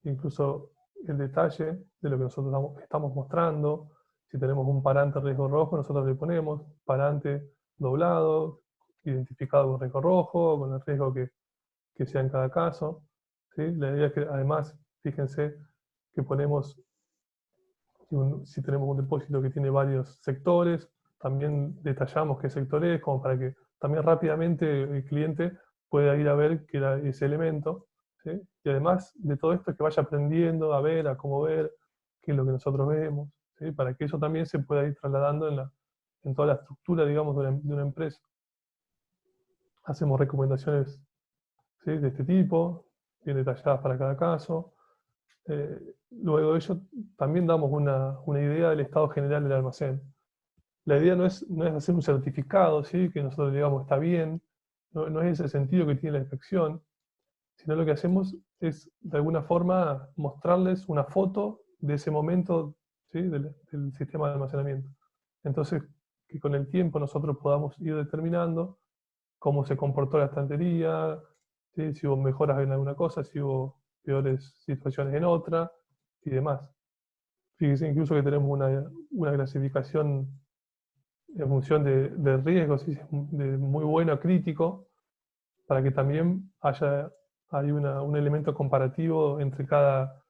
incluso el detalle de lo que nosotros estamos mostrando. Si tenemos un parante riesgo rojo, nosotros le ponemos parante doblado, identificado con riesgo rojo, con el riesgo que sea en cada caso, ¿sí? La idea es que además, fíjense que ponemos, si tenemos un depósito que tiene varios sectores, también detallamos qué sector es, como para que también rápidamente el cliente pueda ir a ver qué era ese elemento, ¿sí? Y además de todo esto, que vaya aprendiendo a ver, a cómo ver, qué es lo que nosotros vemos, ¿sí? Para que eso también se pueda ir trasladando en toda la estructura, digamos, de una empresa. Hacemos recomendaciones, ¿sí? De este tipo, bien detalladas para cada caso. Luego de ello, también damos una idea del estado general del almacén. La idea no es hacer un certificado, ¿sí? Que nosotros digamos está bien, no es ese sentido que tiene la inspección, sino lo que hacemos es de alguna forma mostrarles una foto de ese momento, ¿sí? del sistema de almacenamiento. Entonces, que con el tiempo nosotros podamos ir determinando cómo se comportó la estantería, ¿sí? Si hubo mejoras en alguna cosa, si hubo peores situaciones en otra y demás. Fíjense incluso que tenemos una clasificación en función de riesgos, ¿sí? De muy bueno a crítico, para que también hay un elemento comparativo entre cada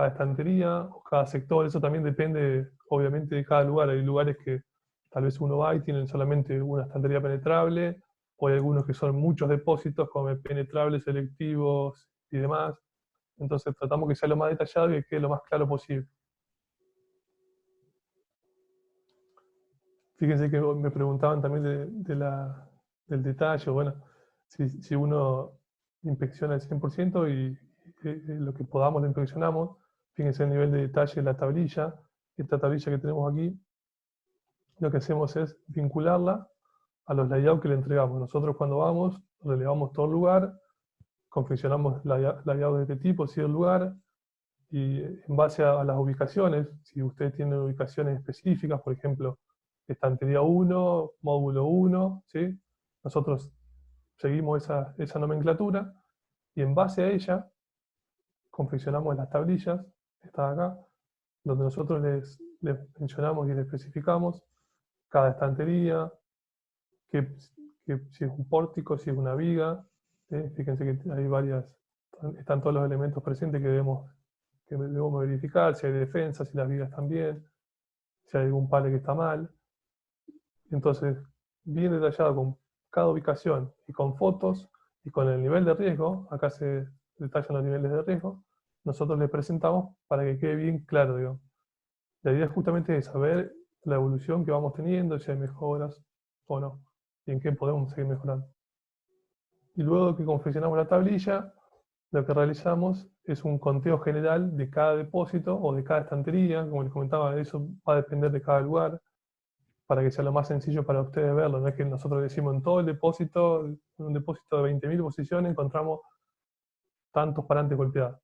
estantería o cada sector. Eso también depende, obviamente, de cada lugar. Hay lugares que tal vez uno va y tienen solamente una estantería penetrable, o hay algunos que son muchos depósitos, como penetrables, selectivos y demás. Entonces tratamos que sea lo más detallado y que quede lo más claro posible. Fíjense que me preguntaban también del detalle. Bueno, si uno inspecciona el 100% y lo que podamos lo inspeccionamos, fíjense el nivel de detalle de la tablilla. Esta tablilla que tenemos aquí, lo que hacemos es vincularla a los layouts que le entregamos. Nosotros cuando vamos, relevamos todo el lugar, confeccionamos layouts de este tipo, si el lugar, Y en base a las ubicaciones, si ustedes tienen ubicaciones específicas, por ejemplo, estantería 1, módulo 1, ¿sí? Nosotros seguimos esa nomenclatura y en base a ella confeccionamos las tablillas, está acá, donde nosotros les mencionamos y les especificamos cada estantería, que, que si es un pórtico, si es una viga. Fíjense que hay están todos los elementos presentes que debemos verificar, si hay defensa, si las vigas están bien, si hay algún pale que está mal. Entonces, bien detallado con cada ubicación y con fotos y con el nivel de riesgo, acá se detallan los niveles de riesgo, nosotros les presentamos para que quede bien claro, digamos. La idea justamente es saber la evolución que vamos teniendo, si hay mejoras o no, y en qué podemos seguir mejorando. Y luego que confeccionamos la tablilla, lo que realizamos es un conteo general de cada depósito o de cada estantería. Como les comentaba, eso va a depender de cada lugar, para que sea lo más sencillo para ustedes verlo. No es que nosotros decimos en todo el depósito, en un depósito de 20.000 posiciones, encontramos tantos parantes golpeados.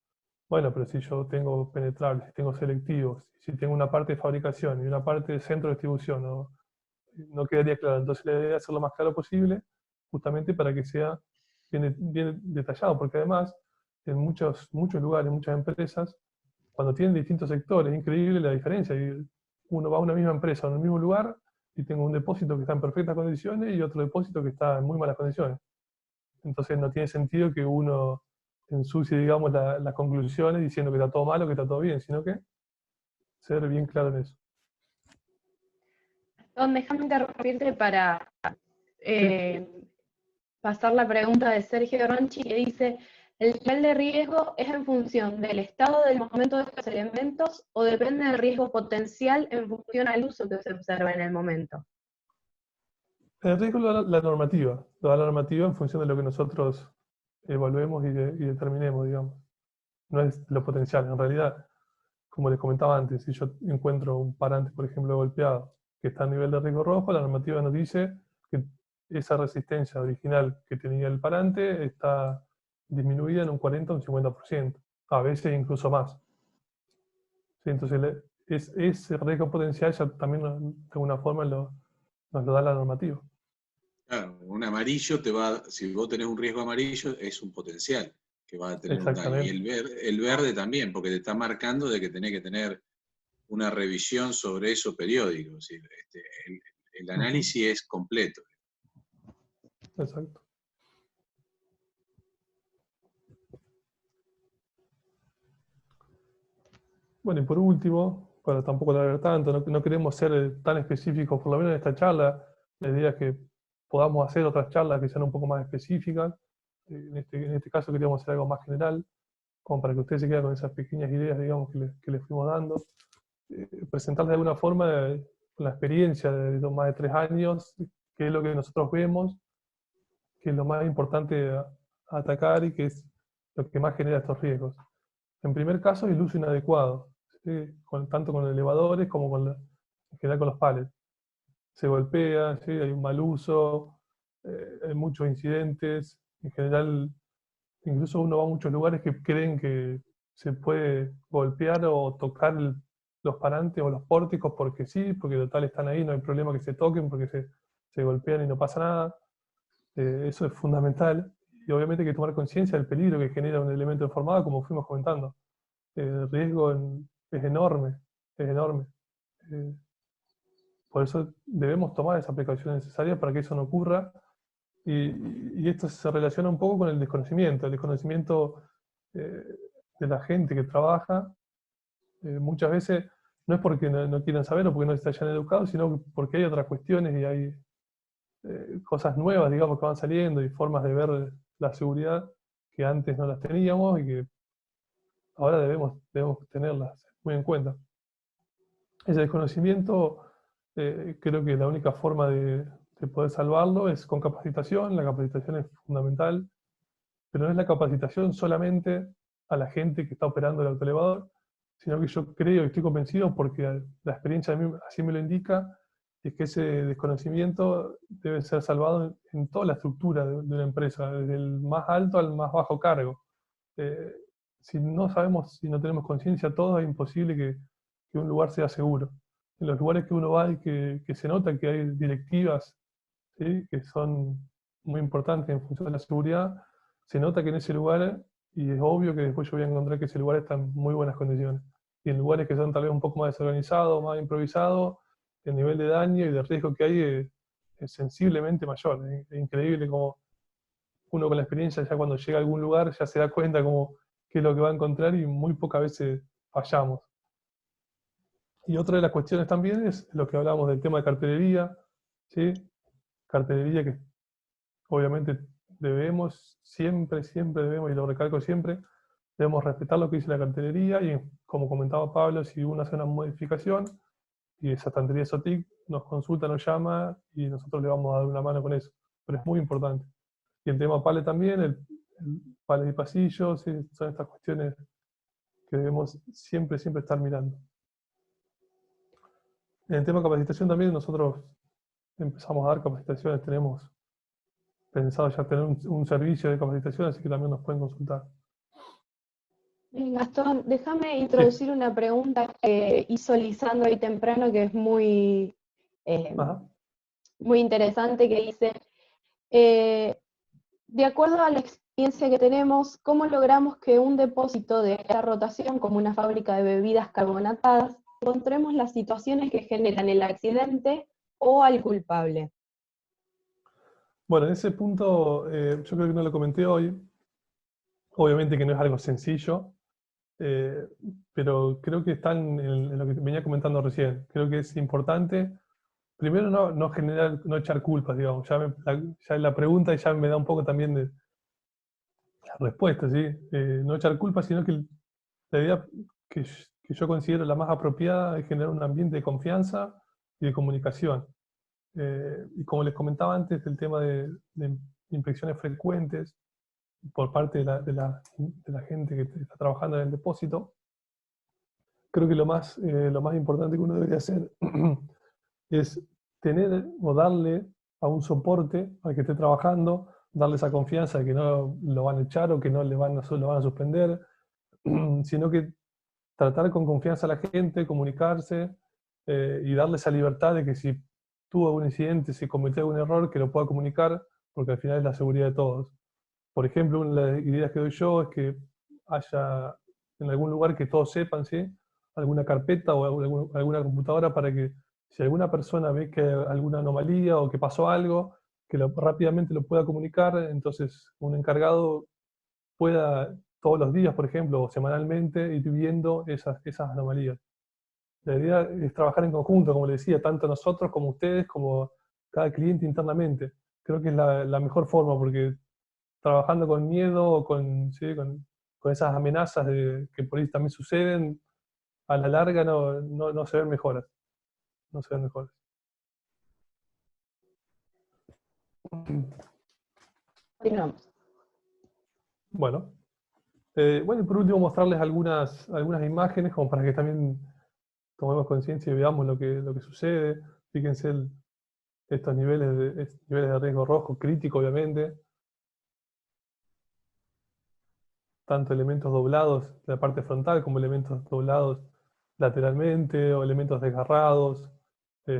Bueno, pero si yo tengo penetrables, si tengo selectivos, si tengo una parte de fabricación y una parte de centro de distribución, no quedaría claro. Entonces la idea es hacerlo lo más claro posible, justamente para que sea bien detallado, porque además en muchos lugares, muchas empresas, cuando tienen distintos sectores, es increíble la diferencia. Uno va a una misma empresa, en el mismo lugar, y tengo un depósito que está en perfectas condiciones y otro depósito que está en muy malas condiciones. Entonces no tiene sentido que uno ensucie, digamos, las conclusiones diciendo que está todo malo, que está todo bien, sino que ser bien claro en eso. Déjame interrumpirte para pasar la pregunta de Sergio Ronchi, que dice: ¿el nivel de riesgo es en función del estado del momento de estos elementos o depende del riesgo potencial en función al uso que se observa en el momento? El riesgo lo da la normativa. Lo da la normativa en función de lo que nosotros evaluemos y determinemos, digamos. No es lo potencial. En realidad, como les comentaba antes, si yo encuentro un parante, por ejemplo, golpeado, que está a nivel de riesgo rojo, la normativa nos dice que esa resistencia original que tenía el parante está disminuida en un 40 o un 50%, a veces incluso más. ¿Sí? Entonces, ese riesgo potencial ya también de alguna forma nos lo da la normativa. Claro, un amarillo si vos tenés un riesgo amarillo, es un potencial que va a tener un daño. Y el verde también, porque te está marcando de que tenés que tener una revisión sobre eso periódico. Es decir, el análisis es completo. Exacto. Bueno, y por último, para tampoco alargar tanto, no queremos ser tan específicos, por lo menos en esta charla. La idea es que podamos hacer otras charlas que sean un poco más específicas. En este caso queríamos hacer algo más general, como para que ustedes se queden con esas pequeñas ideas, digamos, que les fuimos dando. Presentarles de alguna forma la experiencia de más de 3 años, qué es lo que nosotros vemos, qué es lo más importante a atacar y qué es lo que más genera estos riesgos. En primer caso, el uso inadecuado, ¿sí? Tanto con elevadores como en general con los palets. Se golpea, ¿sí? Hay un mal uso, hay muchos incidentes. En general, incluso uno va a muchos lugares que creen que se puede golpear o tocar los parantes o los pórticos porque sí, porque total están ahí, no hay problema que se toquen porque se golpean y no pasa nada. Eso es fundamental. Y obviamente hay que tomar conciencia del peligro que genera un elemento deformado, como fuimos comentando. El riesgo es enorme, es enorme. Por eso debemos tomar esa precaución necesaria para que eso no ocurra. Y esto se relaciona un poco con el desconocimiento. El desconocimiento de la gente que trabaja, muchas veces no es porque no quieran saber o porque no se hayan educado, sino porque hay otras cuestiones y hay cosas nuevas, digamos, que van saliendo y formas de ver la seguridad que antes no las teníamos y que ahora debemos tenerlas muy en cuenta. Ese desconocimiento, creo que la única forma de poder salvarlo es con capacitación. La capacitación es fundamental, pero no es la capacitación solamente a la gente que está operando el autoelevador, sino que yo creo y estoy convencido, porque la experiencia así me lo indica, es que ese desconocimiento debe ser salvado en toda la estructura de una empresa, desde el más alto al más bajo cargo. si no sabemos, si no tenemos conciencia todos, es imposible que un lugar sea seguro. En los lugares que uno va y que se nota que hay directivas, ¿sí?, que son muy importantes en función de la seguridad, se nota que en ese lugar, y es obvio que después yo voy a encontrar que ese lugar está en muy buenas condiciones. Y en lugares que son tal vez un poco más desorganizados, más improvisados, el nivel de daño y de riesgo que hay es sensiblemente mayor. Es increíble como uno con la experiencia ya cuando llega a algún lugar ya se da cuenta como qué es lo que va a encontrar y muy pocas veces fallamos. Y otra de las cuestiones también es lo que hablamos del tema de cartelería, ¿sí? Cartelería que obviamente debemos, siempre debemos, y lo recalco siempre, debemos respetar lo que dice la cartelería y como comentaba Pablo, si uno hace una modificación y esa estantería SOTIC nos consulta, nos llama y nosotros le vamos a dar una mano con eso. Pero es muy importante. Y el tema PALE también, el PALE y pasillos, ¿sí? Son estas cuestiones que debemos siempre estar mirando. En el tema de capacitación también nosotros empezamos a dar capacitaciones, tenemos pensado ya tener un servicio de capacitación, así que también nos pueden consultar. Gastón, déjame Sí. introducir una pregunta que hizo Lisandro ahí temprano, que es muy, Ajá. muy interesante, que dice, de acuerdo a la experiencia que tenemos, ¿cómo logramos que un depósito de alta rotación, como una fábrica de bebidas carbonatadas, encontremos las situaciones que generan el accidente o al culpable? Bueno, en ese punto yo creo que no lo comenté hoy. Obviamente que no es algo sencillo, pero creo que está en lo que venía comentando recién. Creo que es importante, primero no generar, no echar culpas, digamos. Ya la pregunta ya me da un poco también de la respuesta, ¿sí? No echar culpas, sino que la idea que yo considero la más apropiada es generar un ambiente de confianza y de comunicación. Y como les comentaba antes, el tema de inspecciones frecuentes por parte de la gente que está trabajando en el depósito, creo que lo más importante que uno debería hacer es tener o darle a un soporte al que esté trabajando, darle esa confianza de que no lo van a echar o que no lo van a suspender, sino que tratar con confianza a la gente, comunicarse y darle esa libertad de que si tuvo algún incidente, si cometió algún error, que lo pueda comunicar, porque al final es la seguridad de todos. Por ejemplo, una de las ideas que doy yo es que haya en algún lugar que todos sepan, ¿sí?, alguna carpeta o alguna computadora para que si alguna persona ve que hay alguna anomalía o que pasó algo, que rápidamente lo pueda comunicar, entonces un encargado pueda todos los días, por ejemplo, o semanalmente, ir viendo esas anomalías. La idea es trabajar en conjunto, como le decía, tanto nosotros como ustedes, como cada cliente internamente. Creo que es la mejor forma, porque trabajando con miedo o ¿sí?, con esas amenazas que por ahí también suceden, a la larga no se ven mejoras. No se ven mejoras. Continuamos. Bueno, y por último mostrarles algunas imágenes como para que también tomemos conciencia y veamos lo que sucede. Fíjense estos niveles de riesgo rojo crítico, obviamente. Tanto elementos doblados de la parte frontal como elementos doblados lateralmente o elementos desgarrados.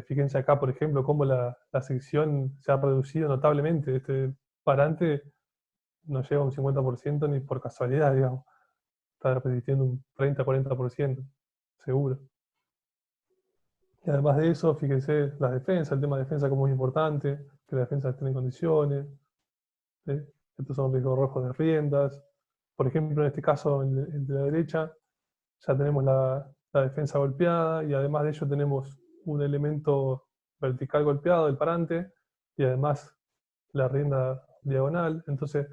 Fíjense acá, por ejemplo, cómo la sección se ha reducido notablemente. Este parante no llega a un 50% ni por casualidad, digamos. Está resistiendo un 30-40%, seguro. Y además de eso, fíjense las defensas, el tema de defensa como es importante, que la defensa esté en condiciones. ¿Sí? Estos son riesgos rojos de riendas. Por ejemplo, en este caso, el de la derecha, ya tenemos la defensa golpeada y además de ello tenemos un elemento vertical golpeado, el parante, y además la rienda diagonal. Entonces,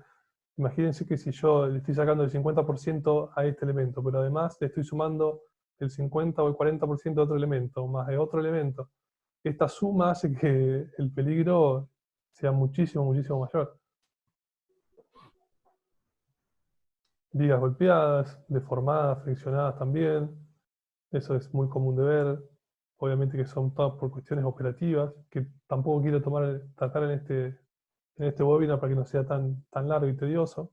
imagínense que si yo le estoy sacando el 50% a este elemento, pero además le estoy sumando el 50 o el 40% de otro elemento, más de otro elemento, esta suma hace que el peligro sea muchísimo mayor. Vigas golpeadas, deformadas, friccionadas también. Eso es muy común de ver. Obviamente que son todas por cuestiones operativas, que tampoco quiero tratar en este webinar para que no sea tan largo y tedioso.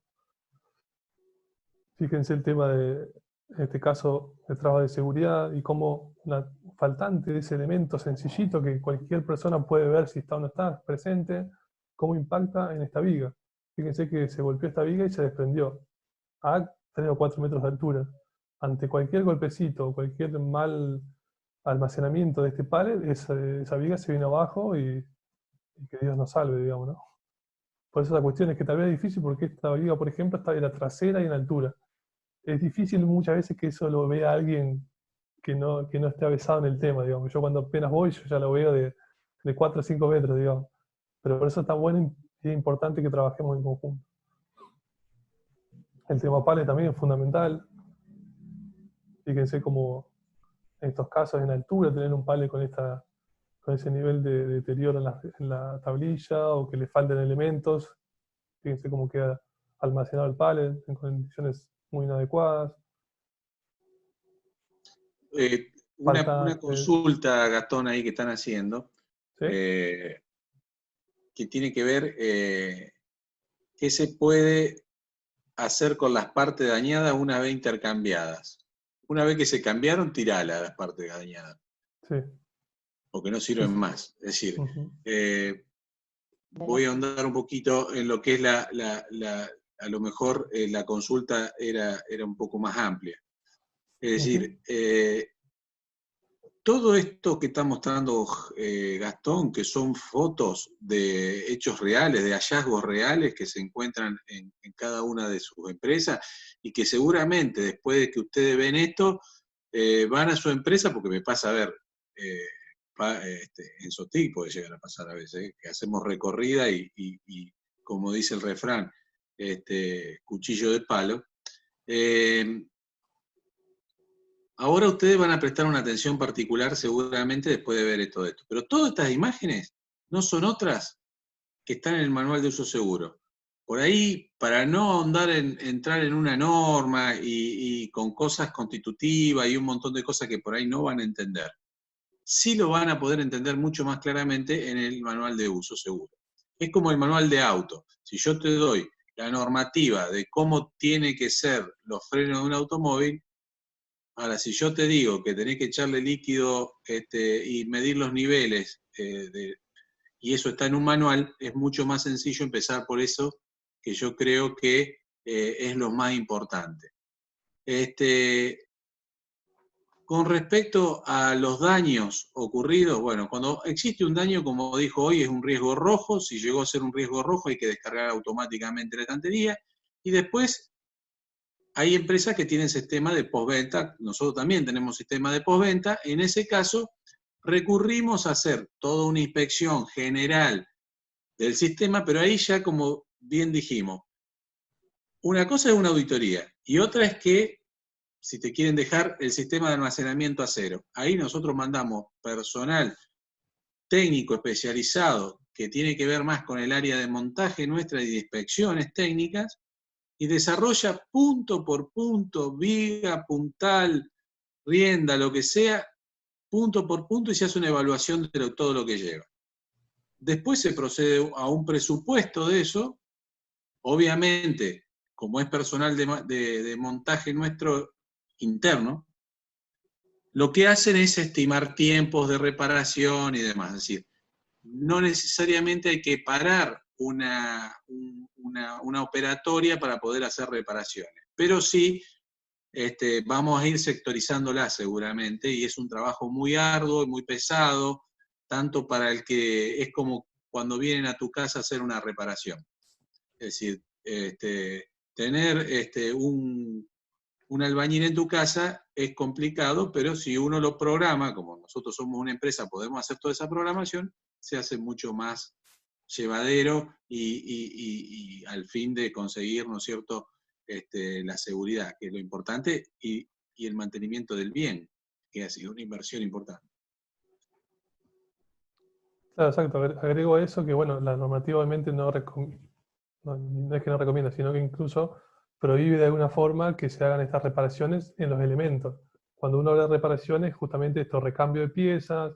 Fíjense el tema de, en este caso, de trabas de seguridad y cómo la faltante de ese elemento sencillito que cualquier persona puede ver si está o no está presente, cómo impacta en esta viga. Fíjense que se golpeó esta viga y se desprendió a 3 o 4 metros de altura. Ante cualquier golpecito, cualquier mal almacenamiento de este pallet, esa viga se viene abajo y que Dios nos salve, digamos, ¿no? Por eso la cuestión es que tal vez es difícil porque esta viga, por ejemplo, está en la trasera y en altura. Es difícil muchas veces que eso lo vea alguien que no esté avesado en el tema, digamos. Yo cuando apenas voy, yo ya lo veo de 4 o 5 metros, digamos. Pero por eso está bueno y es importante que trabajemos en conjunto. El tema pallet también es fundamental. Fíjense cómo en estos casos en altura tener un pallet con ese nivel de deterioro en la tablilla o que le falten elementos. Fíjense cómo queda almacenado el pallet en condiciones muy inadecuadas. Una consulta, Gastón, ahí que están haciendo, ¿sí? Que tiene que ver qué se puede hacer con las partes dañadas una vez intercambiadas. Una vez que se cambiaron, tirala las partes dañadas. Sí. Porque no sirven más. Es decir, voy a ahondar un poquito en lo que es a lo mejor la consulta era un poco más amplia. Es decir, todo esto que está mostrando Gastón, que son fotos de hechos reales, de hallazgos reales que se encuentran en cada una de sus empresas y que seguramente después de que ustedes ven esto, van a su empresa, porque me pasa a ver, en Sotic puede llegar a pasar a veces, que hacemos recorrida y como dice el refrán, cuchillo de palo. Ahora ustedes van a prestar una atención particular seguramente después de ver todo esto. Pero todas estas imágenes no son otras que están en el manual de uso seguro. Por ahí, para no ahondar entrar en una norma y con cosas constitutivas y un montón de cosas que por ahí no van a entender, sí lo van a poder entender mucho más claramente en el manual de uso seguro. Es como el manual de auto. Si yo te doy la normativa de cómo tiene que ser los frenos de un automóvil, ahora, si yo te digo que tenés que echarle líquido y medir los niveles, y eso está en un manual, es mucho más sencillo empezar por eso, que yo creo que es lo más importante. Con respecto a los daños ocurridos, bueno, cuando existe un daño, como dijo hoy, es un riesgo rojo. Si llegó a ser un riesgo rojo, hay que descargar automáticamente la estantería, y después hay empresas que tienen sistema de postventa, nosotros también tenemos sistema de postventa. En ese caso, recurrimos a hacer toda una inspección general del sistema, pero ahí ya, como bien dijimos, una cosa es una auditoría y otra es que, si te quieren dejar el sistema de almacenamiento a cero, ahí nosotros mandamos personal técnico especializado que tiene que ver más con el área de montaje nuestra y de inspecciones técnicas, y desarrolla punto por punto, viga, puntal, rienda, lo que sea, punto por punto, y se hace una evaluación de todo lo que lleva. Después se procede a un presupuesto de eso. Obviamente, como es personal de montaje nuestro interno, lo que hacen es estimar tiempos de reparación y demás. Es decir, no necesariamente hay que parar una operatoria para poder hacer reparaciones, pero sí vamos a ir sectorizándola seguramente, y es un trabajo muy arduo y muy pesado, tanto para el que es como cuando vienen a tu casa a hacer una reparación. Es decir, tener un albañil en tu casa es complicado, pero si uno lo programa, como nosotros somos una empresa, podemos hacer toda esa programación, se hace mucho más llevadero y al fin de conseguir, ¿no es cierto?, la seguridad, que es lo importante, y el mantenimiento del bien, que ha sido una inversión importante. Claro, exacto. Agrego a eso que, bueno, la normativa obviamente no es que no recomienda, sino que incluso prohíbe de alguna forma que se hagan estas reparaciones en los elementos. Cuando uno habla de reparaciones, justamente esto, recambio de piezas,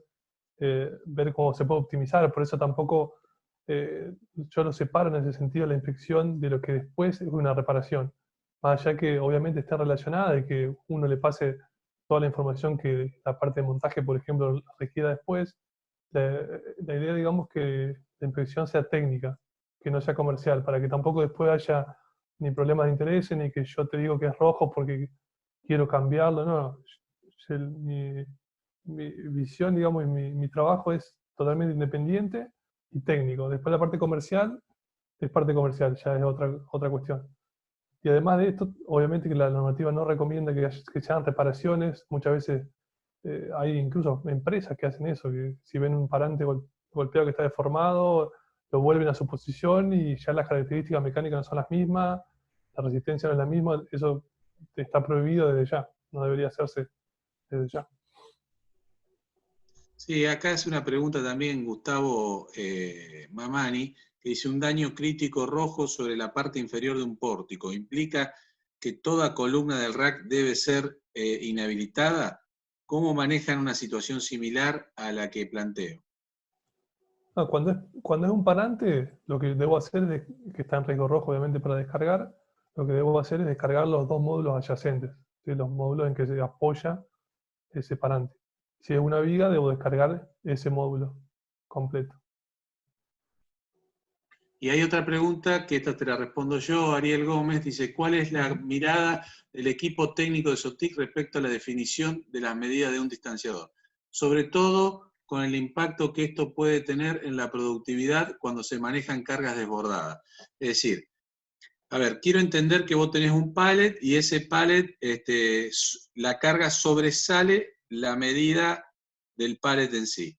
ver cómo se puede optimizar. Por eso tampoco yo lo separo en ese sentido la inspección de lo que después es una reparación. más allá que obviamente esté relacionada, de que uno le pase toda la información que la parte de montaje, por ejemplo, requiera después. La idea, digamos, que la inspección sea técnica, que no sea comercial, para que tampoco después haya ni problemas de interés, ni que yo te digo que es rojo porque quiero cambiarlo, no. Mi visión, digamos, y mi trabajo es totalmente independiente y técnico. Después la parte comercial es parte comercial, ya es otra cuestión. Y además de esto, obviamente que la normativa no recomienda que se hagan reparaciones. Muchas veces hay incluso empresas que hacen eso, que si ven un parante golpeado que está deformado, lo vuelven a su posición y ya las características mecánicas no son las mismas, la resistencia no es la misma. Eso está prohibido desde ya, no debería hacerse desde ya. Sí, acá hace una pregunta también Gustavo Mamani, que dice: un daño crítico rojo sobre la parte inferior de un pórtico, ¿implica que toda columna del rack debe ser inhabilitada? ¿Cómo manejan una situación similar a la que planteo? Cuando es un parante, lo que debo hacer es, que está en riesgo rojo obviamente para descargar, lo que debo hacer es descargar los dos módulos adyacentes, ¿sí? Los módulos en que se apoya ese parante. Si es una viga, debo descargar ese módulo completo. Y hay otra pregunta, que esta te la respondo yo, Ariel Gómez, dice: ¿cuál es la mirada del equipo técnico de SOTIC respecto a la definición de las medidas de un distanciador? Sobre todo con el impacto que esto puede tener en la productividad cuando se manejan cargas desbordadas. Es decir, a ver, quiero entender que vos tenés un pallet y ese pallet, la carga sobresale la medida del pallet en sí.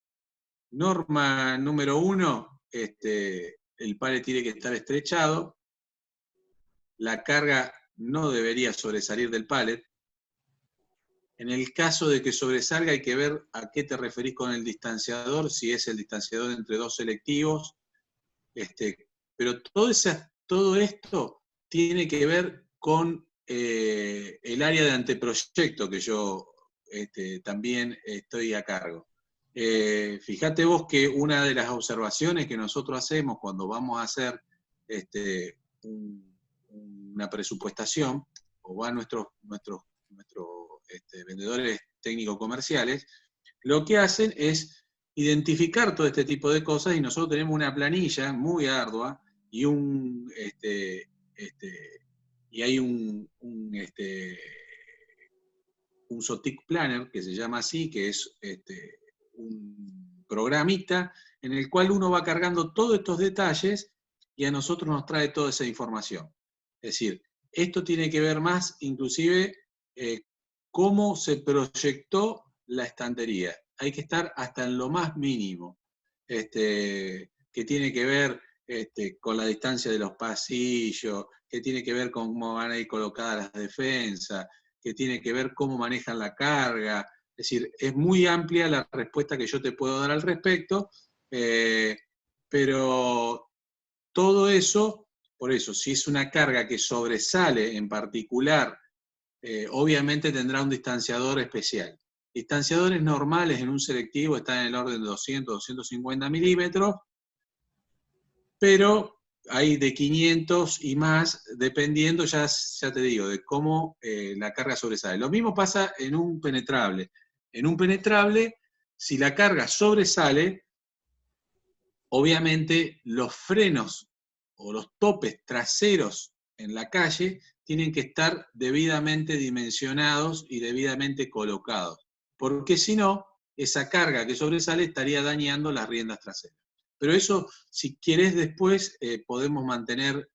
Norma número 1, el pallet tiene que estar estrechado, la carga no debería sobresalir del pallet. En el caso de que sobresalga, hay que ver a qué te referís con el distanciador, si es el distanciador entre dos selectivos. Pero todo esto tiene que ver con el área de anteproyecto que yo también estoy a cargo. Fíjate vos que una de las observaciones que nosotros hacemos cuando vamos a hacer una presupuestación, o van nuestros vendedores técnicos comerciales, lo que hacen es identificar todo este tipo de cosas, y nosotros tenemos una planilla muy ardua y hay un SOTIC Planner, que se llama así, que es un programita en el cual uno va cargando todos estos detalles y a nosotros nos trae toda esa información. Es decir, esto tiene que ver más, inclusive, cómo se proyectó la estantería. Hay que estar hasta en lo más mínimo, que tiene que ver con la distancia de los pasillos, que tiene que ver con cómo van a ir colocadas las defensas, que tiene que ver cómo manejan la carga. Es decir, es muy amplia la respuesta que yo te puedo dar al respecto, pero todo eso, por eso, si es una carga que sobresale en particular, obviamente tendrá un distanciador especial. Distanciadores normales en un selectivo están en el orden de 200, 250 milímetros, pero hay de 500 y más, dependiendo, ya te digo, de cómo la carga sobresale. Lo mismo pasa en un penetrable. En un penetrable, si la carga sobresale, obviamente los frenos o los topes traseros en la calle tienen que estar debidamente dimensionados y debidamente colocados, porque si no, esa carga que sobresale estaría dañando las riendas traseras. Pero eso, si querés después, podemos mantener,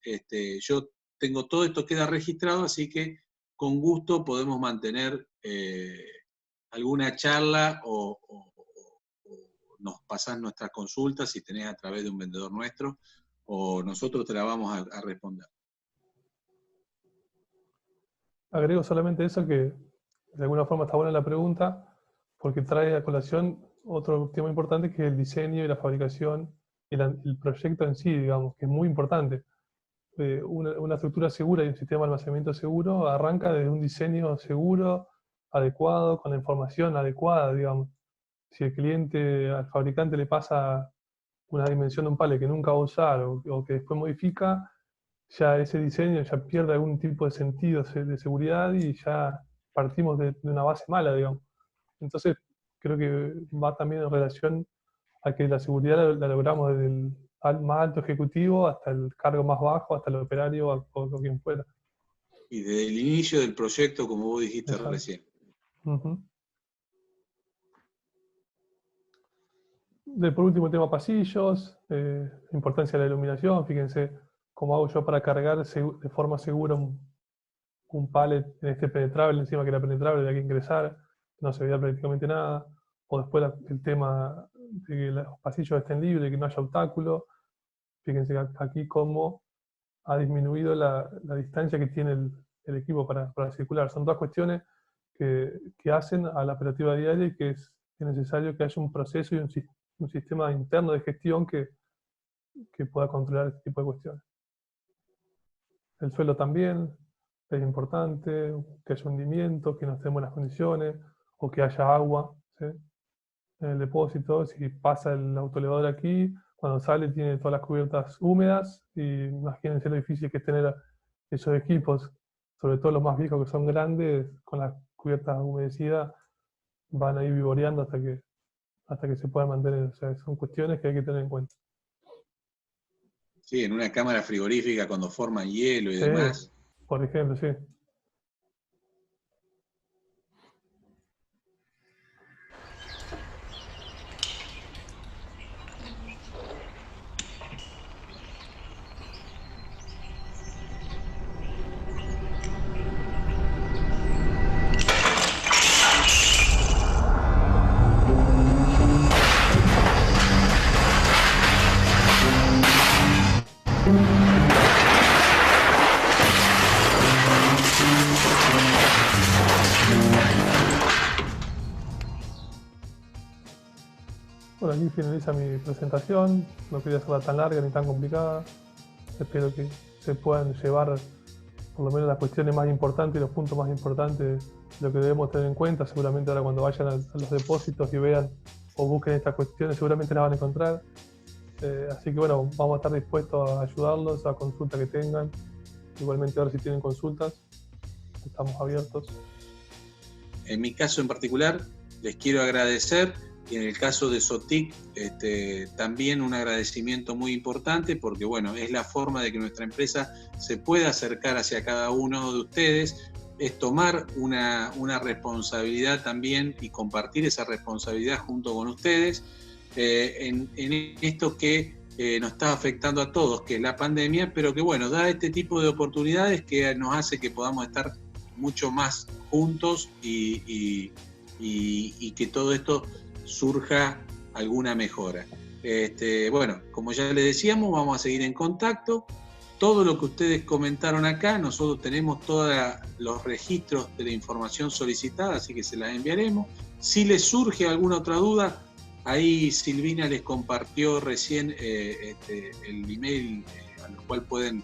yo tengo todo esto, queda registrado, así que con gusto podemos mantener alguna charla o nos pasás nuestras consultas si tenés a través de un vendedor nuestro, o nosotros te la vamos a responder. Agrego solamente eso, que de alguna forma está buena la pregunta, porque trae a colación otro tema importante, que es el diseño y la fabricación, y el proyecto en sí, digamos, que es muy importante. Una estructura segura y un sistema de almacenamiento seguro arranca desde un diseño seguro, adecuado, con la información adecuada, digamos. Si el cliente, al fabricante le pasa una dimensión de un pallet que nunca va a usar o que después modifica, ya ese diseño ya pierde algún tipo de sentido de seguridad y ya partimos de una base mala, digamos. Entonces, creo que va también en relación a que la seguridad la logramos desde el más alto ejecutivo hasta el cargo más bajo, hasta el operario o quien fuera. Y desde el inicio del proyecto, como vos dijiste Exacto. recién. Uh-huh. Por último, tema pasillos, importancia de la iluminación. Fíjense cómo hago yo para cargar de forma segura un pallet en este penetrable, encima que era penetrable, había que ingresar, no se veía prácticamente nada. O después el tema de que los pasillos estén libres, que no haya obstáculos. Fíjense aquí cómo ha disminuido la distancia que tiene el equipo para circular. Son todas cuestiones que hacen a la operativa diaria y que es necesario que haya un proceso y un sistema interno de gestión que pueda controlar este tipo de cuestiones. El suelo también es importante, que haya hundimiento, que no esté en buenas condiciones, o que haya agua, ¿sí?, en el depósito. Si pasa el autoelevador aquí, cuando sale tiene todas las cubiertas húmedas, y imagínense lo difícil que es tener esos equipos, sobre todo los más viejos que son grandes, con las cubiertas humedecidas, van a ir vivoreando hasta que se puedan mantener. O sea, son cuestiones que hay que tener en cuenta. Sí, en una cámara frigorífica cuando forman hielo y Sí, demás. por ejemplo, sí. Bueno, aquí finaliza mi presentación. No quería hacerla tan larga ni tan complicada. Espero que se puedan llevar por lo menos las cuestiones más importantes y los puntos más importantes de lo que debemos tener en cuenta. Seguramente ahora cuando vayan a los depósitos y vean o busquen estas cuestiones, seguramente las van a encontrar. Así que bueno, vamos a estar dispuestos a ayudarlos a consulta que tengan. Igualmente ahora si tienen consultas, estamos abiertos. En mi caso en particular, les quiero agradecer, y en el caso de Sotic, también un agradecimiento muy importante, porque bueno, es la forma de que nuestra empresa se pueda acercar hacia cada uno de ustedes, es tomar una responsabilidad también y compartir esa responsabilidad junto con ustedes en esto que nos está afectando a todos, que es la pandemia, pero que bueno, da este tipo de oportunidades que nos hace que podamos estar mucho más juntos y que todo esto surja alguna mejora. Bueno, como ya les decíamos, vamos a seguir en contacto. Todo lo que ustedes comentaron acá, nosotros tenemos todos los registros de la información solicitada, así que se las enviaremos. Si les surge alguna otra duda, ahí Silvina les compartió recién el email al cual pueden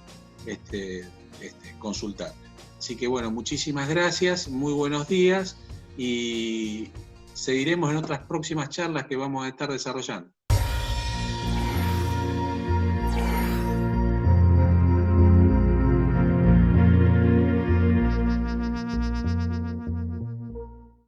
consultar. Así que bueno, muchísimas gracias, muy buenos días y seguiremos en otras próximas charlas que vamos a estar desarrollando.